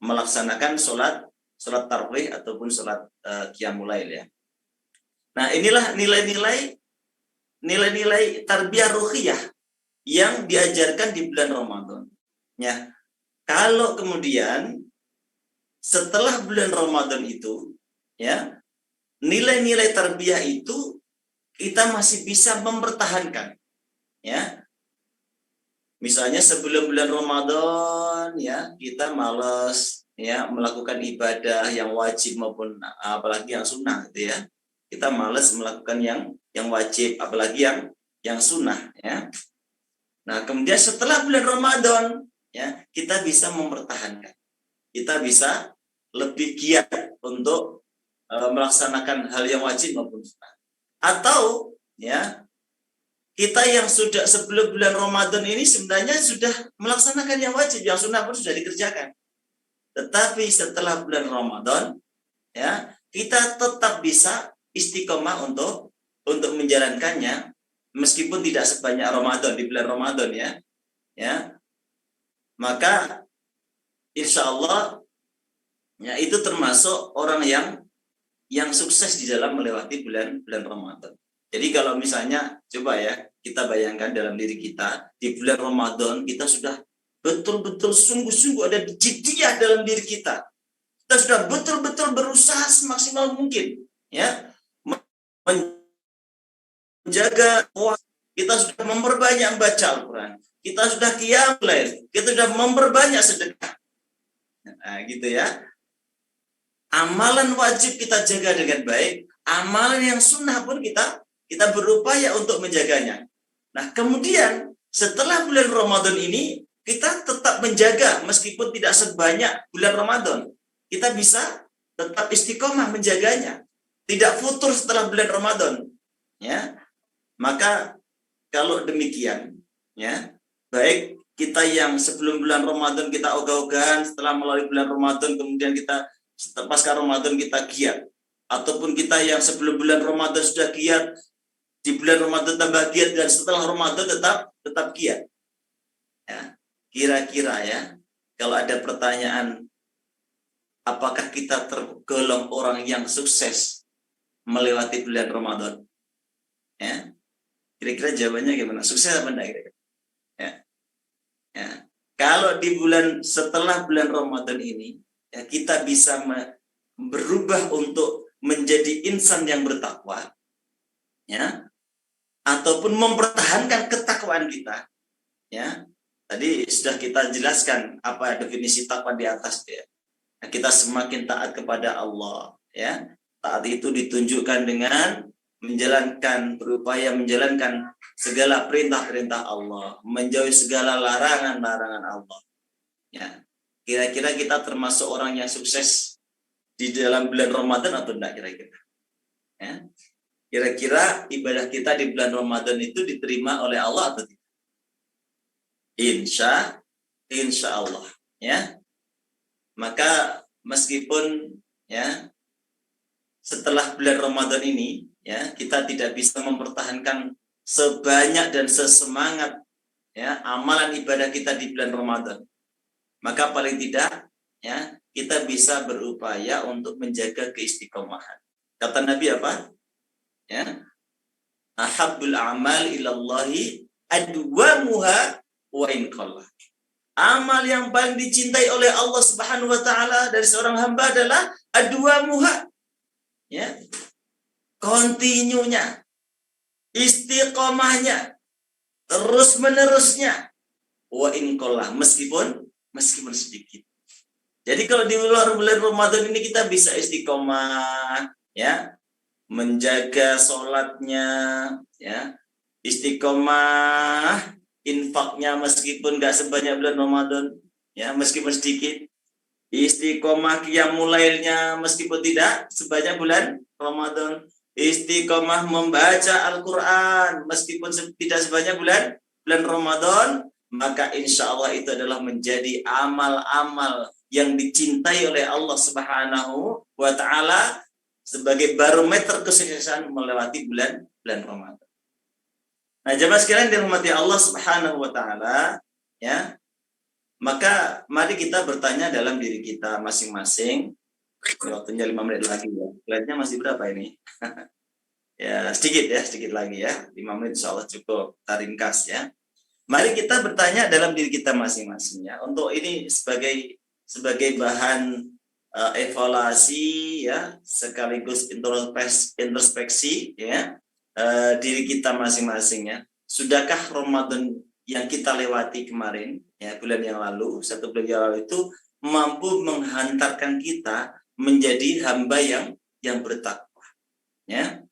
melaksanakan sholat tarawih ataupun sholat qiyamul lail, ya. Nah inilah nilai-nilai tarbiyah ruhiyah yang diajarkan di bulan Ramadan, ya. Kalau kemudian setelah bulan Ramadan itu, ya, nilai-nilai tarbiyah itu kita masih bisa mempertahankan, ya. Misalnya sebelum bulan Ramadan, ya, kita malas, ya, melakukan ibadah yang wajib maupun apalagi yang sunnah, gitu, ya. Kita malas melakukan yang wajib apalagi yang sunnah, ya. Nah kemudian setelah bulan Ramadan, ya, kita bisa mempertahankan, kita bisa lebih giat untuk melaksanakan hal yang wajib maupun sunnah. Atau, ya, kita yang sudah sebelum bulan Ramadan ini sebenarnya sudah melaksanakan yang wajib, yang sunnah pun sudah dikerjakan. Tetapi setelah bulan Ramadan, ya, kita tetap bisa istiqomah untuk menjalankannya meskipun tidak sebanyak Ramadan di bulan Ramadan, ya. Ya. Maka insya Allah, ya, itu termasuk orang yang sukses di dalam melewati bulan Ramadan. Jadi kalau misalnya coba, ya, kita bayangkan dalam diri kita di bulan Ramadan kita sudah betul-betul sungguh-sungguh ada jiddiyah dalam diri kita. Kita sudah betul-betul berusaha semaksimal mungkin, ya, menjaga puasa. Kita sudah memperbanyak baca Al-Quran. Kita sudah qiyamul lail. Kita sudah memperbanyak sedekah. Nah, gitu, ya. Amalan wajib kita jaga dengan baik. Amalan yang sunnah pun kita berupaya untuk menjaganya. Nah, kemudian setelah bulan Ramadan ini kita tetap menjaga meskipun tidak sebanyak bulan Ramadan. Kita bisa tetap istiqomah menjaganya. Tidak futur setelah bulan Ramadan, ya. Maka kalau demikian, ya, baik kita yang sebelum bulan Ramadan kita ogah-ogahan, setelah melalui bulan Ramadan kemudian kita pasca Ramadan kita giat, ataupun kita yang sebelum bulan Ramadan sudah giat, di bulan Ramadan tambah giat, dan setelah Ramadan tetap giat. Ya, kira-kira, ya, kalau ada pertanyaan apakah kita tergolong orang yang sukses melewati bulan Ramadan, ya, kira-kira jawabannya gimana? Sukses apa enggak? Ya. Ya. Kalau di setelah bulan Ramadan ini, ya, kita bisa berubah untuk menjadi insan yang bertakwa, ya, ataupun mempertahankan ketakwaan kita, ya. Tadi sudah kita jelaskan apa definisi takwa di atas, ya. Nah, kita semakin taat kepada Allah, ya. Taat itu ditunjukkan dengan berupaya menjalankan segala perintah-perintah Allah, menjauhi segala larangan-larangan Allah. Ya, kira-kira kita termasuk orang yang sukses di dalam bulan Ramadan atau enggak kira-kira? Ya. Kira-kira ibadah kita di bulan Ramadan itu diterima oleh Allah atau tidak? Insya Allah, ya. Maka meskipun, ya, setelah bulan Ramadan ini, ya, kita tidak bisa mempertahankan sebanyak dan sesemangat, ya, amalan ibadah kita di bulan Ramadan, maka paling tidak, ya, kita bisa berupaya untuk menjaga keistiqomahan. Kata Nabi apa? Ya, ahabbul a'mal ilallahi adwamuha wa in qalla. Amal yang paling dicintai oleh Allah Subhanahu wa taala dari seorang hamba adalah adwamuha, ya, kontinunya, istiqomahnya, terus menerusnya, wa in qalla, meskipun sedikit. Jadi kalau di luar bulan Ramadan ini kita bisa istiqomah, ya, menjaga sholatnya, ya, istiqomah infaknya meskipun nggak sebanyak bulan Ramadan, ya, meskipun sedikit, istiqomah qiyamul lailnya meskipun tidak sebanyak bulan Ramadan, istiqomah membaca Al-Quran meskipun tidak sebanyak bulan Ramadan, maka insya Allah itu adalah menjadi amal-amal yang dicintai oleh Allah Subhanahu wa Ta'ala sebagai barometer kesuksesan melewati bulan Ramadan. Nah, jemaah sekalian dirahmati Allah Subhanahu wa Ta'ala, ya. Maka mari kita bertanya dalam diri kita masing-masing. Waktunya 5 menit lagi, ya. Slide-nya masih berapa ini? Ya, sedikit lagi, ya. 5 menit insya Allah cukup. Kita ringkas, ya. Mari kita bertanya dalam diri kita masing-masing, ya. Untuk ini sebagai bahan evaluasi, ya, sekaligus introspeksi, ya, diri kita masing-masing, ya. Sudahkah Ramadan yang kita lewati kemarin, ya, bulan yang lalu, 1 bulan yang lalu itu mampu menghantarkan kita menjadi hamba yang bertakwa, ya.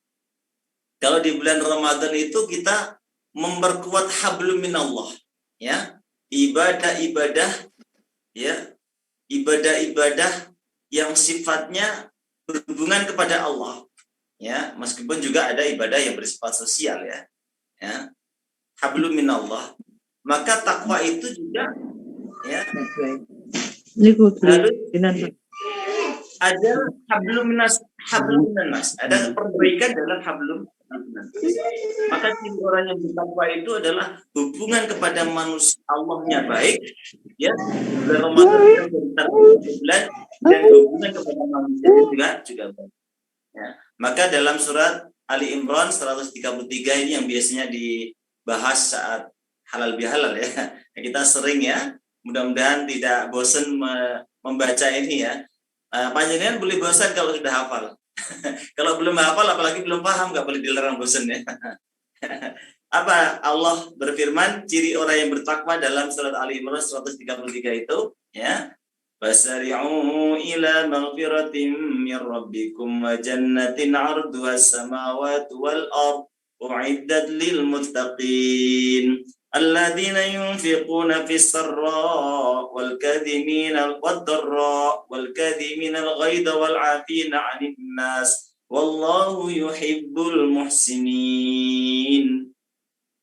Kalau di bulan Ramadan itu kita memperkuat hablum minallah, ya, ibadah-ibadah, ya, ibadah-ibadah yang sifatnya berhubungan kepada Allah, ya, meskipun juga ada ibadah yang bersifat sosial, ya, ya, hablum minallah. Maka takwa itu juga, ya, harus ada hablum minas, ada perbaikan dalam hablum minas. Maka ciri orang yang bertakwa itu adalah hubungan kepada manusia Allahnya baik, ya, Ramadan bulan, dan hubungan kepada manusia juga baik, ya. Maka dalam surat Ali Imran 133 ini yang biasanya dibahas saat halal bihalal, ya. Kita sering, ya, mudah-mudahan tidak bosan membaca ini, ya. Panjenengan boleh bosan kalau sudah hafal. Kalau belum hafal, apalagi belum paham, nggak boleh dilarang bosan, ya. Apa Allah berfirman ciri orang yang bertakwa dalam surat Ali Imran 133 itu, ya. Fasari'u ila maghfiratin min rabbikum wa jannatin 'arduha as-samawati wal ardh u'iddat lil muttaqin alladzina yunfiquna fis sarra wal kadhimina wad dharra wal kadhimina al ghaidha wal 'afina 'anil nas wallahu yuhibbul muhsinin,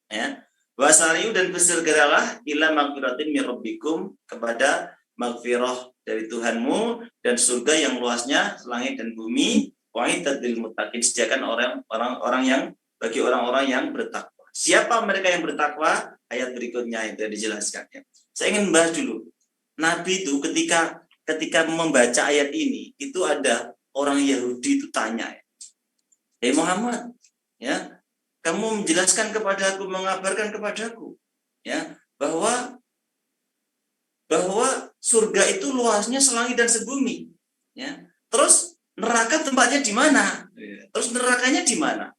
ya. Wasari'u, dan bersegeralah ila maghfiratin min rabbikum, kepada maghfirah dari Tuhanmu dan surga yang luasnya langit dan bumi, wa'iddat lil muttaqin, disediakan orang-orang yang bagi orang-orang yang bertakwa. Siapa mereka yang bertakwa? Ayat berikutnya itu dijelaskan, ya. Saya ingin bahas dulu. Nabi itu ketika membaca ayat ini, itu ada orang Yahudi itu tanya, "Hei Muhammad, ya, kamu menjelaskan kepadaku, mengabarkan kepadaku, ya, bahwa bahwa surga itu luasnya selangit dan sebumi, ya. Terus neraka tempatnya di mana? Terus nerakanya di mana?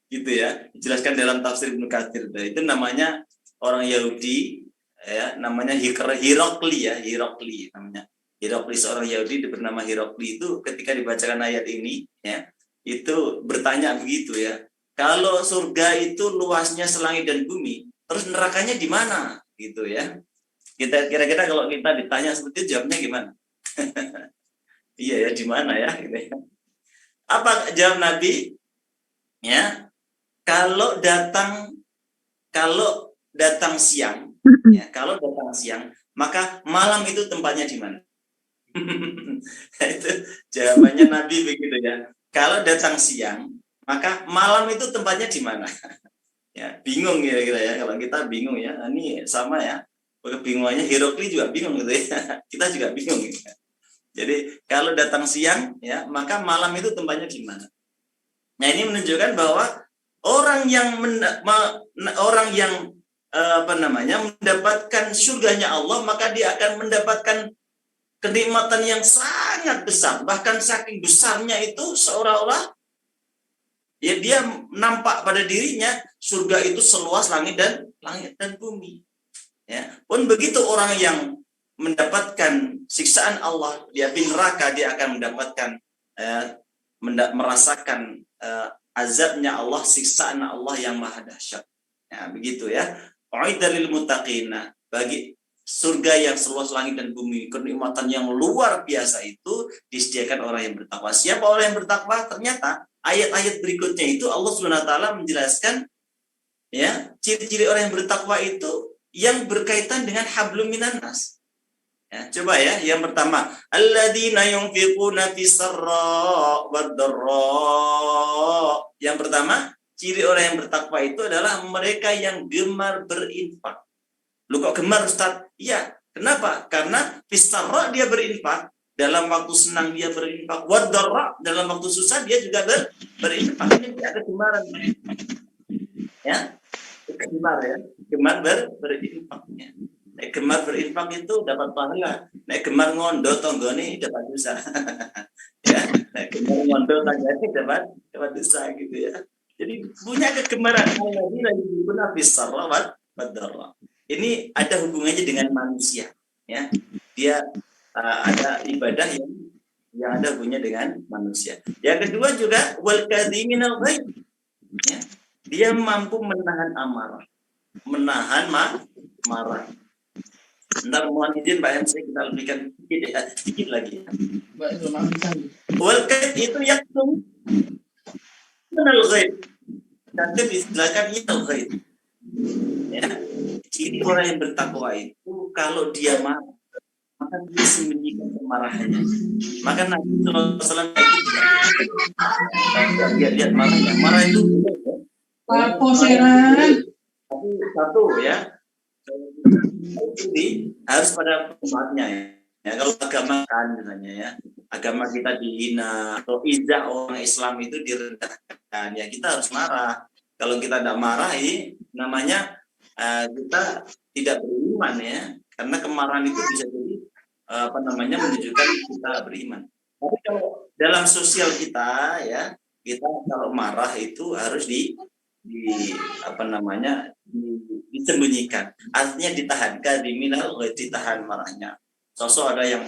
Gitu ya, dijelaskan dalam tafsir Ibnu Katsir. Itu namanya orang Yahudi, ya, namanya Hirokli, ya, Hirokli namanya. Hirokli, seorang Yahudi bernama Hirokli, itu ketika dibacakan ayat ini, ya, itu bertanya begitu, ya. Kalau surga itu luasnya selangit dan bumi, terus nerakanya di mana? Gitu ya. Kita kira-kira kalau kita ditanya seperti itu, jawabnya gimana? Iya ya, di mana ya? Gitu ya. Apa jawab Nabi? Ya, kalau datang siang, ya, kalau datang siang, maka malam itu tempatnya di mana? Itu jawabannya Nabi begitu, ya. Kalau datang siang, maka malam itu tempatnya di mana? Ya, bingung kira-kira ya. Kalau kita bingung, ya, ini sama ya. Kebingungannya Hirokli juga bingung gitu ya. Kita juga bingung gitu. Jadi kalau datang siang, ya, maka malam itu tempatnya di mana? Nah, ini menunjukkan bahwa orang yang mendapatkan surganya Allah, maka dia akan mendapatkan kenikmatan yang sangat besar, bahkan saking besarnya itu seolah-olah ya dia nampak pada dirinya surga itu seluas langit dan bumi. Ya, pun begitu orang yang mendapatkan siksaan Allah di api neraka, dia akan mendapatkan merasakan azabnya Allah, siksaan Allah yang maha dahsyat. Ya, begitu ya. Uidalil muttaqina, bagi surga yang seluas langit dan bumi, kenikmatan yang luar biasa itu disediakan orang yang bertakwa. Siapa orang yang bertakwa? Ternyata ayat-ayat berikutnya itu Allah Subhanahu wa taala menjelaskan, ya, ciri-ciri orang yang bertakwa itu yang berkaitan dengan hablum minan nas. Ya, coba ya, yang pertama, alladzina yunfiquna fis-sarra wad-dharra. Yang pertama, ciri orang yang bertakwa itu adalah mereka yang gemar berinfak. Lu kok gemar, Ustaz? Iya, kenapa? Karena fis-sarra dia berinfak, dalam waktu senang dia berinfak, wad-dharra dalam waktu susah dia juga berinfak. Ini ada kegemaran. Ya, gemar ya, gemar berinfaknya. Nek gemar berinfak itu dapat pahala. Nek gemar ngondo tonggone dapat dosa. Ya, nek gemar ngondo tanggane dapat dosa gitu ya. Jadi punya kegemaran lagi guna fisarwat badarra. Ini ada hubungannya dengan manusia, ya. Dia ada ibadah yang ada hubungannya dengan manusia. Yang kedua juga wal kadhiminal ghaib. Ya. Dia mampu menahan amarah, menahan marah. Ntar mohon izin Pak MC, kita lebihkan sedikit lagi. Wal kaid itu yaktum menal ghaib. Nanti diistilahkan itu ghaib. Ya. Jadi orang yang bertakwa itu kalau dia marah, maka dia sembunyikan kemarahannya. Maka Nabi SAW itu lihat marahnya. Marah itu tapi satu ya. Jadi harus pada tempatnya, ya. Kalau agama kan misalnya, ya, agama kita dihina atau izzah orang Islam itu direndahkan, ya kita harus marah. Kalau kita tidak marah, namanya kita tidak beriman, ya, karena kemarahan itu bisa jadi menunjukkan kita beriman. Tapi kalau dalam sosial kita, ya, kita kalau marah itu harus disembunyikan, artinya ditahan, kadiminal ditahan marahnya. Sosok ada yang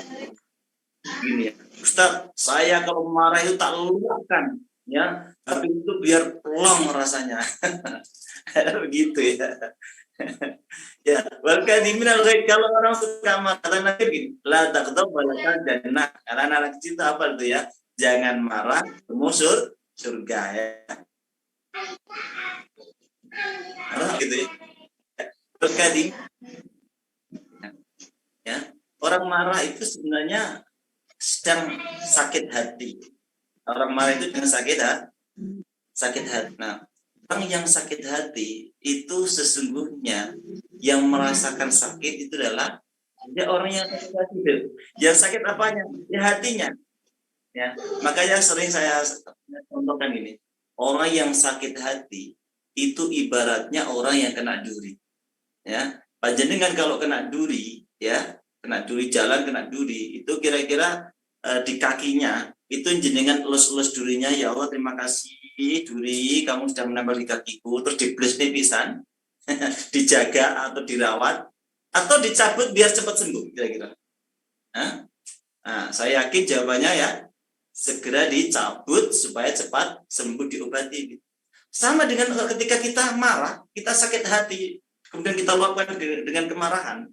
gini, Ustaz, saya kalau marah itu tak luapkan, ya, tapi itu biar plong rasanya. Begitu ya. Ya, kadiminal kalau orang suka marah nanti gini, la taqdab wala jannah. Karena anak kecil itu apa itu ya? Jangan marah, musur surga, ya. Gitu ya. Terkadang ya, orang marah itu sebenarnya sedang sakit hati. Orang marah itu dengan sakit hati. Nah, orang yang sakit hati itu sesungguhnya yang merasakan sakit itu adalah dia orang yang sakit hati. Yang sakit apanya? Ya hatinya. Ya, makanya sering saya contohkan ini. Orang yang sakit hati itu ibaratnya orang yang kena duri. Ya, panjenengan kalau kena duri, ya, kena duri jalan, kena duri, itu kira-kira di kakinya itu jenengan elus-elus durinya, ya Allah terima kasih duri kamu sudah menempel di kakiku, terus dibles pisan, dijaga atau dirawat atau dicabut biar cepat sembuh kira-kira. Nah, saya yakin jawabannya ya segera dicabut supaya cepat sembuh, diobati. Sama dengan ketika kita marah, kita sakit hati, kemudian kita luapkan dengan kemarahan,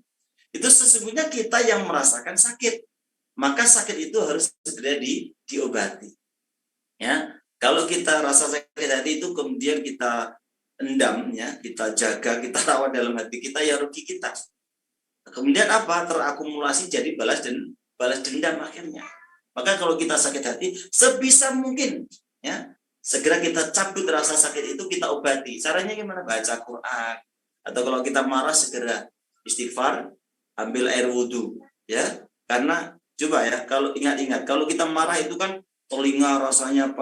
itu sesungguhnya kita yang merasakan sakit, maka sakit itu harus segera diobati. Ya, kalau kita rasa sakit hati itu kemudian kita endam, ya, kita jaga, kita rawat dalam hati kita, ya rugi kita. Kemudian apa? Terakumulasi jadi balas dendam akhirnya. Maka kalau kita sakit hati, sebisa mungkin, ya, segera kita cabut rasa sakit itu, kita obati. Caranya gimana? Baca Quran. Atau kalau kita marah, segera istighfar, ambil air wudhu, ya. Karena coba ya, kalau ingat-ingat, kalau kita marah itu kan telinga rasanya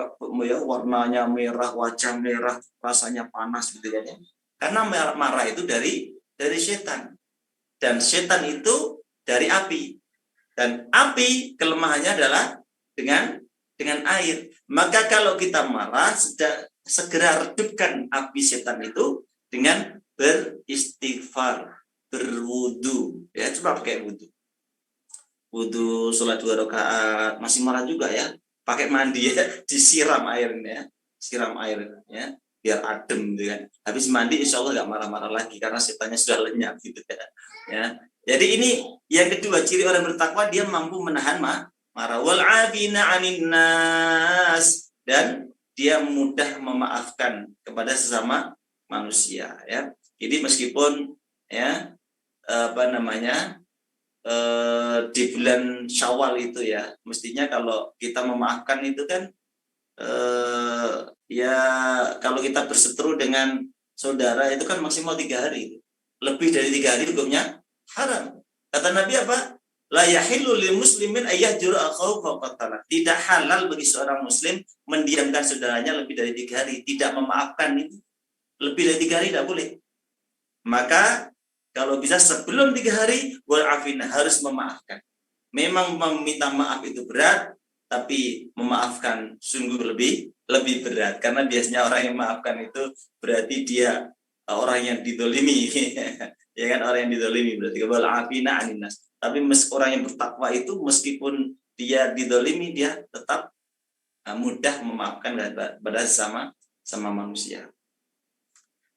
ya, warnanya merah, wajah merah, rasanya panas gitu ya. Karena marah itu dari setan. Dan setan itu dari api. Dan api kelemahannya adalah dengan air. Maka kalau kita marah, segera redupkan api setan itu dengan beristighfar, berwudu. Ya, coba pakai wudu. Wudu, sholat 2 rakaat, masih marah juga ya. Pakai mandi ya, disiram airnya, siram air ya, biar adem gitu kan. Habis mandi insya Allah nggak marah-marah lagi karena setannya sudah lenyap gitu ya. Jadi ini yang kedua, ciri orang bertakwa, dia mampu menahan marah. Wal 'afina 'anil nas, dan dia mudah memaafkan kepada sesama manusia ya. Jadi meskipun ya di bulan Syawal itu ya, mestinya kalau kita memaafkan itu kan ya, kalau kita berseteru dengan saudara itu kan maksimal 3 hari. Lebih dari 3 hari hukumnya haram. Kata Nabi apa? La yahillu lil muslimin ayyahjura akhahu fawqa thalath. Tidak halal bagi seorang muslim mendiamkan saudaranya lebih dari 3 hari, tidak memaafkan itu. Lebih dari 3 hari tidak boleh. Maka kalau bisa sebelum 3 hari, wal afina, harus memaafkan. Memang meminta maaf itu berat, tapi memaafkan sungguh lebih berat, karena biasanya orang yang memaafkan itu berarti dia orang yang didolimi. Ya kan, orang yang didolimi berarti wal afina 'anil nas. Tapi orang yang bertakwa itu meskipun dia didolimi, dia tetap mudah memaafkan pada sama manusia.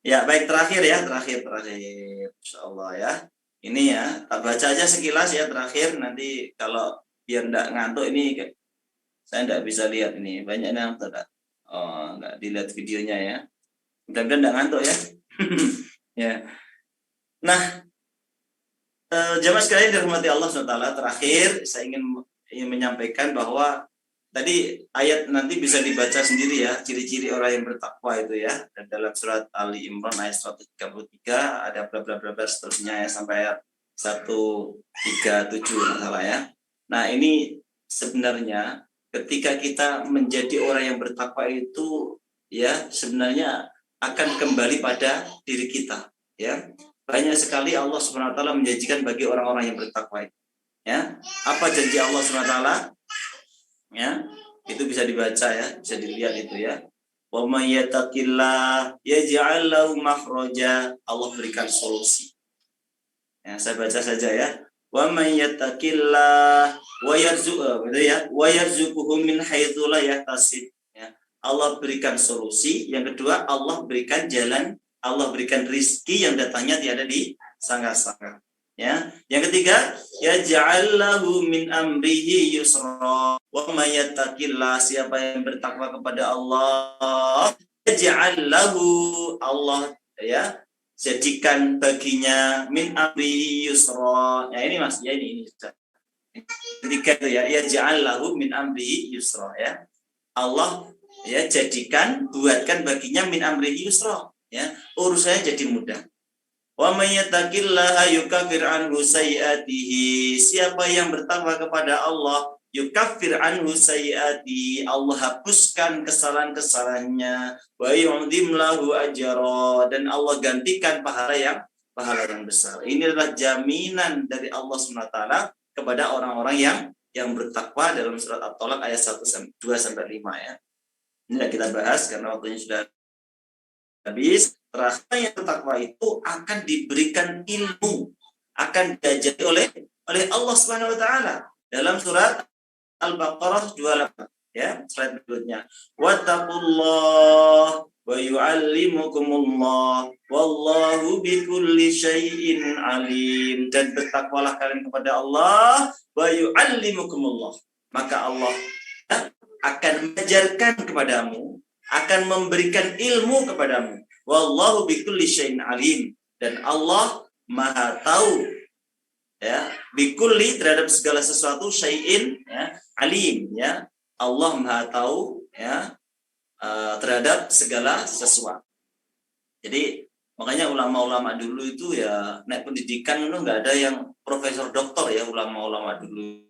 Ya, baik, terakhir, insyaallah ya. Ini ya, tak baca aja sekilas ya terakhir, nanti kalau biar enggak ngantuk ini saya enggak bisa lihat ini. Banyak yang enggak. Oh, enggak dilihat videonya ya. Mudah-mudahan enggak ngantuk ya. Ya. Nah, jamaah sekalian dirahmati Allah SWT, terakhir saya ingin menyampaikan bahwa tadi ayat nanti bisa dibaca sendiri ya, ciri-ciri orang yang bertakwa itu ya. Dan dalam surat Ali Imran ayat 133 ada bla seterusnya ya, sampai ayat 137 masalah ya. Nah, ini sebenarnya ketika kita menjadi orang yang bertakwa itu ya, sebenarnya akan kembali pada diri kita ya. Banyak sekali Allah SWT menjanjikan bagi orang-orang yang bertakwa itu. Ya, apa janji Allah SWT? Ya, itu bisa dibaca ya, bisa dilihat itu ya. Wa may yattaqillah yaj'al lahu makhraja, Allah berikan solusi. Ya, saya baca saja ya. Wa may yattaqillah wa yarzuquhu min haitsu la yahtasib. Ya, Allah berikan solusi. Yang kedua, Allah berikan jalan, Allah berikan rizki yang datangnya tiada disangka-sangka. Ya, yang ketiga, yaj'allahu min amrihi yusra. Wa may yattaqillah, siapa yang bertakwa kepada Allah, yaj'allahu, Allah ya jadikan baginya min amrihi yusra. Ya ini Mas, ya ini. Ketiga itu ya, yaj'allahu min amrihi yusra ya. Allah ya jadikan, buatkan baginya min amrihi yusra ya, urusannya jadi mudah. Wa may yattaqillaha yukaffir anhu sayyi'atihi, siapa yang bertakwa kepada Allah, yukaffir anhu sayyi'atihi, Allah hapuskan kesalahan-kesalahannya, wa yu'dhim lahu ajra, dan Allah gantikan pahala yang pahala yang besar. Ini adalah jaminan dari Allah SWT kepada orang-orang yang bertakwa dalam surat At-Tolak ayat 2-5 ya. Ini yang kita bahas karena waktunya sudah habis. Terakhir yang bertakwa itu akan diberikan ilmu, akan diajari oleh Allah Subhanahu wa taala dalam surat Al-Baqarah 28 ya, slide berikutnya. Wattaqullah wa yu'allimukumullah wallahu bikulli syai'in alim. Dan bertakwalah kalian kepada Allah wa yu'allimukumullah. Maka Allah akan mengajarkan kepadamu, akan memberikan ilmu kepadamu. Wallahu bikulli syai'in alim. Dan Allah Maha tahu ya, bikulli terhadap segala sesuatu, syai'in ya, alim ya. Allah Maha tahu ya terhadap segala sesuatu. Jadi makanya ulama-ulama dulu itu ya naik pendidikan itu nggak ada yang profesor doktor ya, ulama-ulama dulu.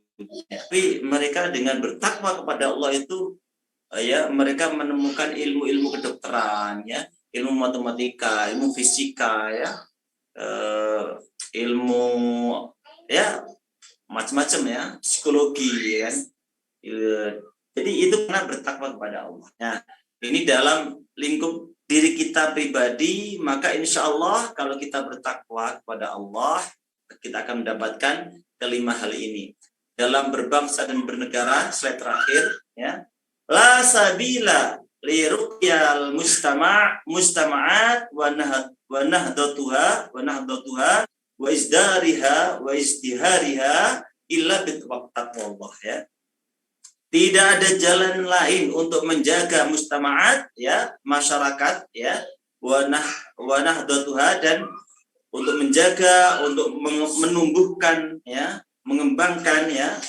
Tapi mereka dengan bertakwa kepada Allah itu ya mereka menemukan ilmu-ilmu kedokteran ya, ilmu matematika, ilmu fisika ya, ilmu ya macam-macam ya, psikologi ya kan. Jadi itu karena bertakwa kepada Allah. Nah, ini dalam lingkup diri kita pribadi, maka insya Allah kalau kita bertakwa kepada Allah, kita akan mendapatkan kelima hal ini. Dalam berbangsa dan bernegara, slide terakhir, ya. La sabila li ruqyal mustama'at wa nahdatuha wa izdariha wa izdihariha illa bittaqwallah ya. Tidak ada jalan lain untuk menjaga mustama'at ya, masyarakat ya, wa nahdatuha, dan untuk menjaga, untuk menumbuhkan ya, mengembangkan ya,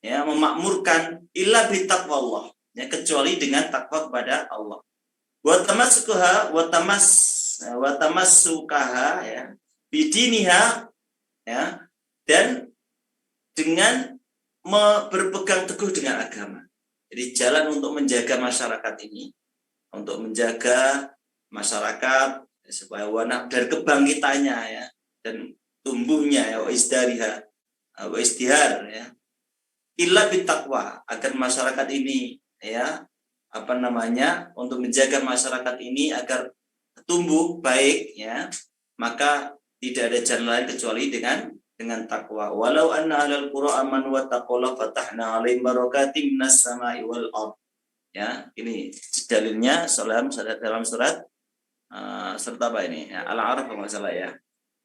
memakmurkan illa bittaqwallah ya, kecuali dengan takwa kepada Allah. Wa tamassukaha ya, bidiniha ya, dan dengan berpegang teguh dengan agama. Jadi jalan untuk menjaga masyarakat ini, untuk menjaga masyarakat supaya dari kebangkitannya ya, dan tumbuhnya ya, wa izdihar ya, illa bittaqwa, agar masyarakat ini ya untuk menjaga masyarakat ini agar tumbuh baik ya, maka tidak ada jalan lain kecuali dengan takwa. Walau anna ahlal qura amanu wattaqullah fatahna 'alaihim barakatim minas sama'i wal ard. Ya, ini dalilnya dalam surat apa ini? Ya, Al-A'raf kalau salah ya.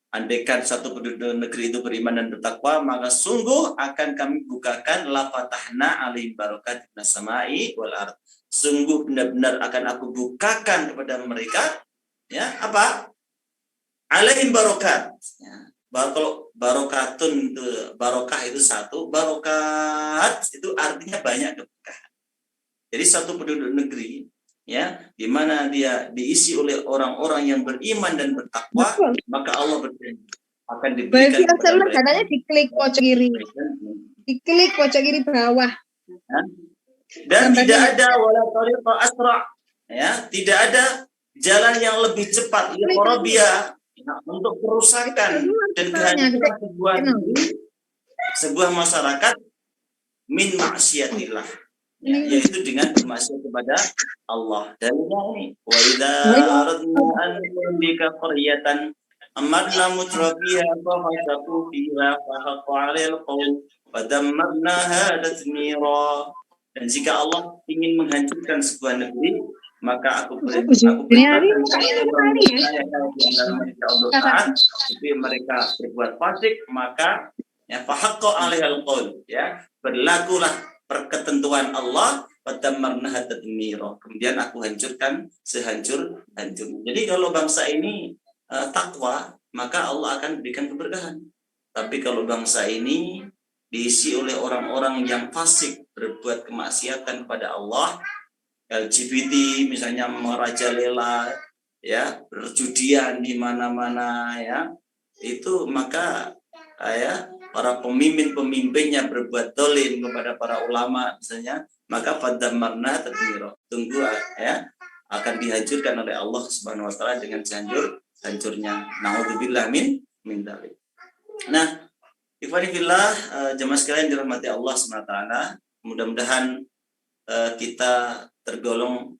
Andaikan satu penduduk negeri itu beriman dan bertakwa, maka sungguh akan kami bukakan la fatahna 'alaihim barakatim minas sama'i wal ard. Sungguh benar-benar akan aku bukakan kepada mereka ya, apa? 'Alaihim barakat. Ya. Kalau barokatun itu, barokah itu satu, barokat itu artinya banyak keberkahan. Jadi satu penduduk negeri ya, di mana dia diisi oleh orang-orang yang beriman dan bertakwa, maka Allah berjanji akan diberikan kepada mereka. Katanya diklik pojok kiri. Diklik pojok kiri bawah. Dan tidak ada wala tariqa asra ya, tidak ada jalan yang lebih cepat untuk kerusakan dan kehancuran sebuah masyarakat min maksiatillah ya, yaitu dengan bermaksiat kepada Allah. Dalilnya ini wa idza aradna an nudika qaryatan amarna mutrafiha fa fasaqu fiha fa haqqa 'alail qawl wa dammarnaha tadmira. Dan jika Allah ingin menghancurkan sebuah negeri, maka aku perintahkan tapi mereka berbuat fasik, maka ya fahaqqa 'alaihal qaul ya, berlakulah ketentuan Allah, fadamarnaha tadmira. Kemudian aku hancurkan sehancur-hancurnya. Jadi kalau bangsa ini takwa, maka Allah akan berikan keberkahan. Tapi kalau bangsa ini diisi oleh orang-orang yang fasik, berbuat kemaksiatan kepada Allah, LGBT misalnya merajalela ya, berjudian di mana-mana ya, itu maka ya para pemimpinnya berbuat dolim kepada para ulama misalnya, maka fadamarna tadmira, tunggu ya akan dihancurkan oleh Allah Subhanahu wa taala dengan hancurnya. Nauzubillah min dzalik. Nah, ikhwani fillah, jemaah sekalian dirahmati Allah SWT, mudah-mudahan kita tergolong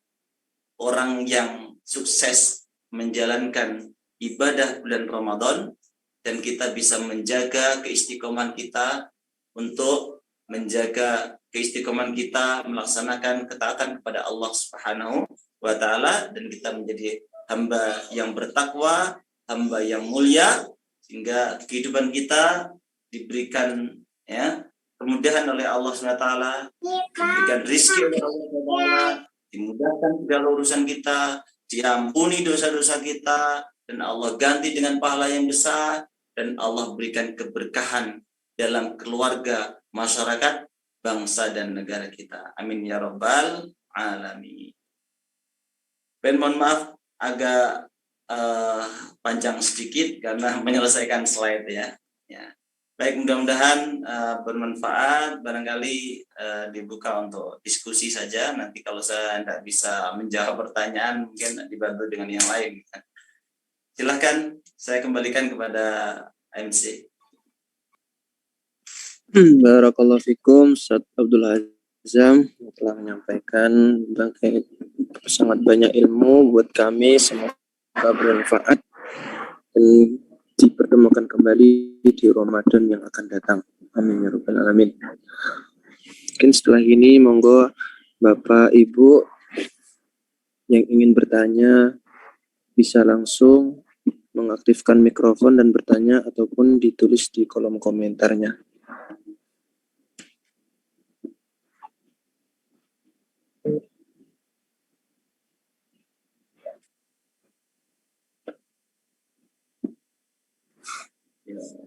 orang yang sukses menjalankan ibadah bulan Ramadan, dan kita bisa menjaga keistiqomahan kita untuk menjaga keistiqomahan kita melaksanakan ketaatan kepada Allah Subhanahu wa taala, dan kita menjadi hamba yang bertakwa, hamba yang mulia, sehingga kehidupan kita diberikan ya kemudahan oleh Allah SWT, diberikan rezeki oleh Allah SWT, dimudahkan segala urusan kita, diampuni dosa-dosa kita, dan Allah ganti dengan pahala yang besar, dan Allah berikan keberkahan dalam keluarga, masyarakat, bangsa, dan negara kita. Amin ya rabbal alamin. Ben, mohon maaf agak panjang sedikit karena menyelesaikan slide ya. Baik, mudah-mudahan bermanfaat. Barangkali dibuka untuk diskusi saja. Nanti kalau saya tidak bisa menjawab pertanyaan, mungkin dibantu dengan yang lain. Silahkan, saya kembalikan kepada MC. Barakallahu fikum, Ustaz Abdul Azam telah menyampaikan sangat banyak ilmu buat kami. Semoga bermanfaat dan dipertemukan kembali di Ramadan yang akan datang. Amin ya rabbal alamin. Mungkin setelah ini monggo Bapak Ibu yang ingin bertanya bisa langsung mengaktifkan mikrofon dan bertanya, ataupun ditulis di kolom komentarnya.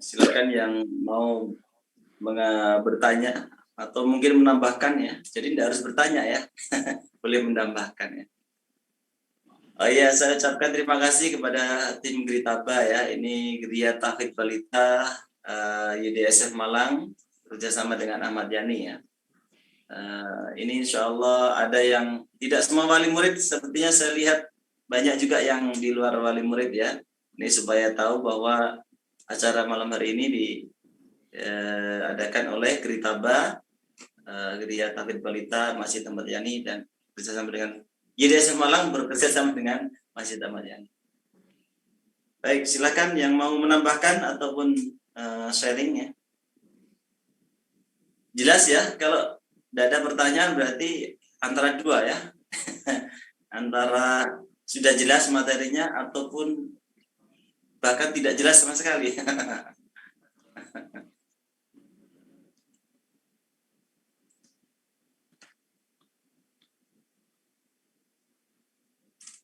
Silakan yang mau bertanya atau mungkin menambahkan ya. Jadi tidak harus bertanya ya. Boleh menambahkan ya. Oh iya, saya ucapkan terima kasih kepada tim Gritaba ya. Ini Gria Tauhid Balita YDSF Malang kerjasama dengan Ahmad Yani ya. Ini insya Allah ada yang tidak semua wali murid, sepertinya saya lihat banyak juga yang di luar wali murid ya. Ini supaya tahu bahwa acara malam hari ini diadakan oleh Gritaba, Gria Tauhid Balita, Masjid Ahmad Yani, dan bersama dengan YDSF Malang bekerja sama dengan Masjid Ahmad Yani. Baik, silakan yang mau menambahkan ataupun sharing ya. Jelas ya, kalau tidak ada pertanyaan berarti antara dua ya. Antara sudah jelas materinya ataupun bahkan tidak jelas sama sekali.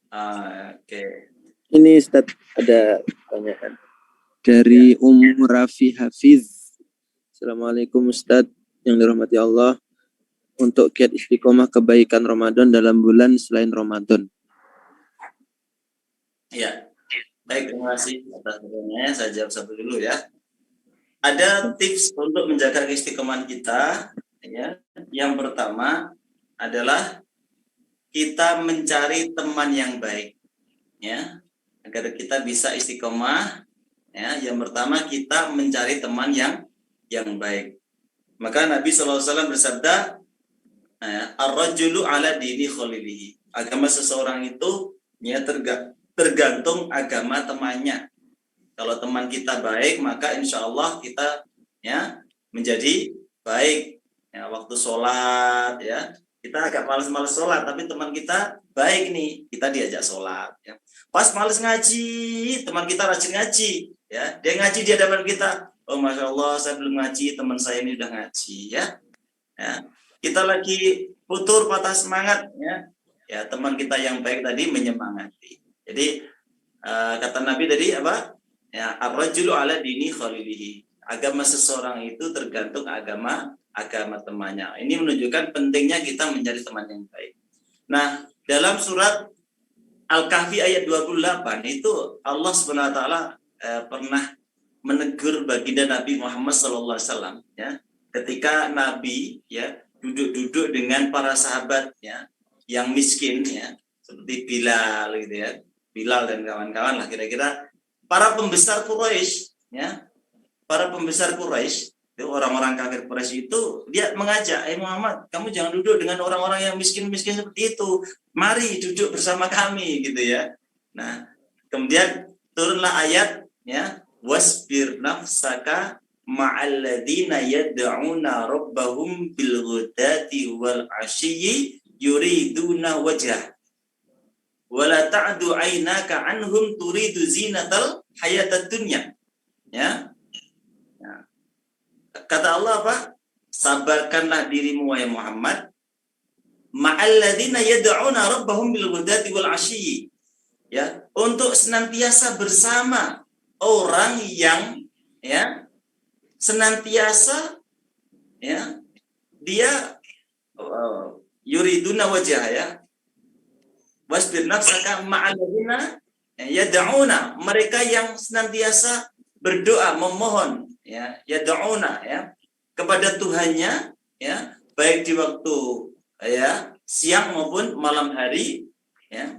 Oke. Ini Ustaz ada pertanyaan dari Rafi Hafiz. Assalamualaikum Ustaz yang dirahmati Allah. Untuk kiat istiqomah kebaikan Ramadan dalam bulan selain Ramadan. Ya. Baik, terima kasih atas pertanyaannya. Saya jawab satu dulu ya. Ada tips untuk menjaga keistiqomahan kita ya. Yang pertama adalah kita mencari teman yang baik ya, agar kita bisa istiqomah ya. Yang pertama kita mencari teman yang baik. Maka Nabi SAW bersabda, ar-rajulu ala dini khalilihi. Agama seseorang itu ya tergantung agama temannya. Kalau teman kita baik, maka insya Allah kita ya menjadi baik. Ya, waktu sholat ya, kita agak malas-malas sholat, tapi teman kita baik nih, kita diajak sholat. Ya. Pas malas ngaji, teman kita rajin ngaji. Ya, dia ngaji di hadapan kita. Oh masya Allah, saya belum ngaji, teman saya ini udah ngaji ya. Ya. Kita lagi putur patah semangat ya. Ya, teman kita yang baik tadi menyemangati. Jadi kata Nabi tadi apa? Ya, ar-rajulu ala dini khalilihi. Agama seseorang itu tergantung agama temannya. Ini menunjukkan pentingnya kita mencari teman yang baik. Nah, dalam surat Al-Kahfi ayat 28 itu Allah SWT pernah menegur baginda Nabi Muhammad SAW ya. Ketika Nabi ya duduk-duduk dengan para sahabat ya yang miskin ya, seperti Bilal gitu ya. Bilal dan kawan-kawan lah kira-kira para pembesar Quraisy, ya, para pembesar Quraisy, orang-orang kafir Quraisy itu dia mengajak, Muhammad, kamu jangan duduk dengan orang-orang yang miskin-miskin seperti itu. Mari duduk bersama kami, gitu ya. Nah, kemudian turunlah ayat, ya, wasbir nafsaka ma'alladina yad'una rabbahum bil ghadati wal ashiyyi yuriduna wajah. Wala ta'du 'ainaka 'anhum turidu zinatal hayatad dunya. Ya. Kata Allah apa? Sabarkanlah dirimu wahai Muhammad ma'alladina yad'una rabbahum bil ghadati wal 'ashiyyi. Ya, untuk senantiasa bersama orang yang, ya, senantiasa, ya, dia yuriduna wajah, ya. Wasbir nafsaka ma'alladina yad'una, mereka yang senantiasa berdoa, memohon, ya, yad'una, ya, kepada Tuhannya, ya, baik di waktu, ya, siang maupun malam hari, ya.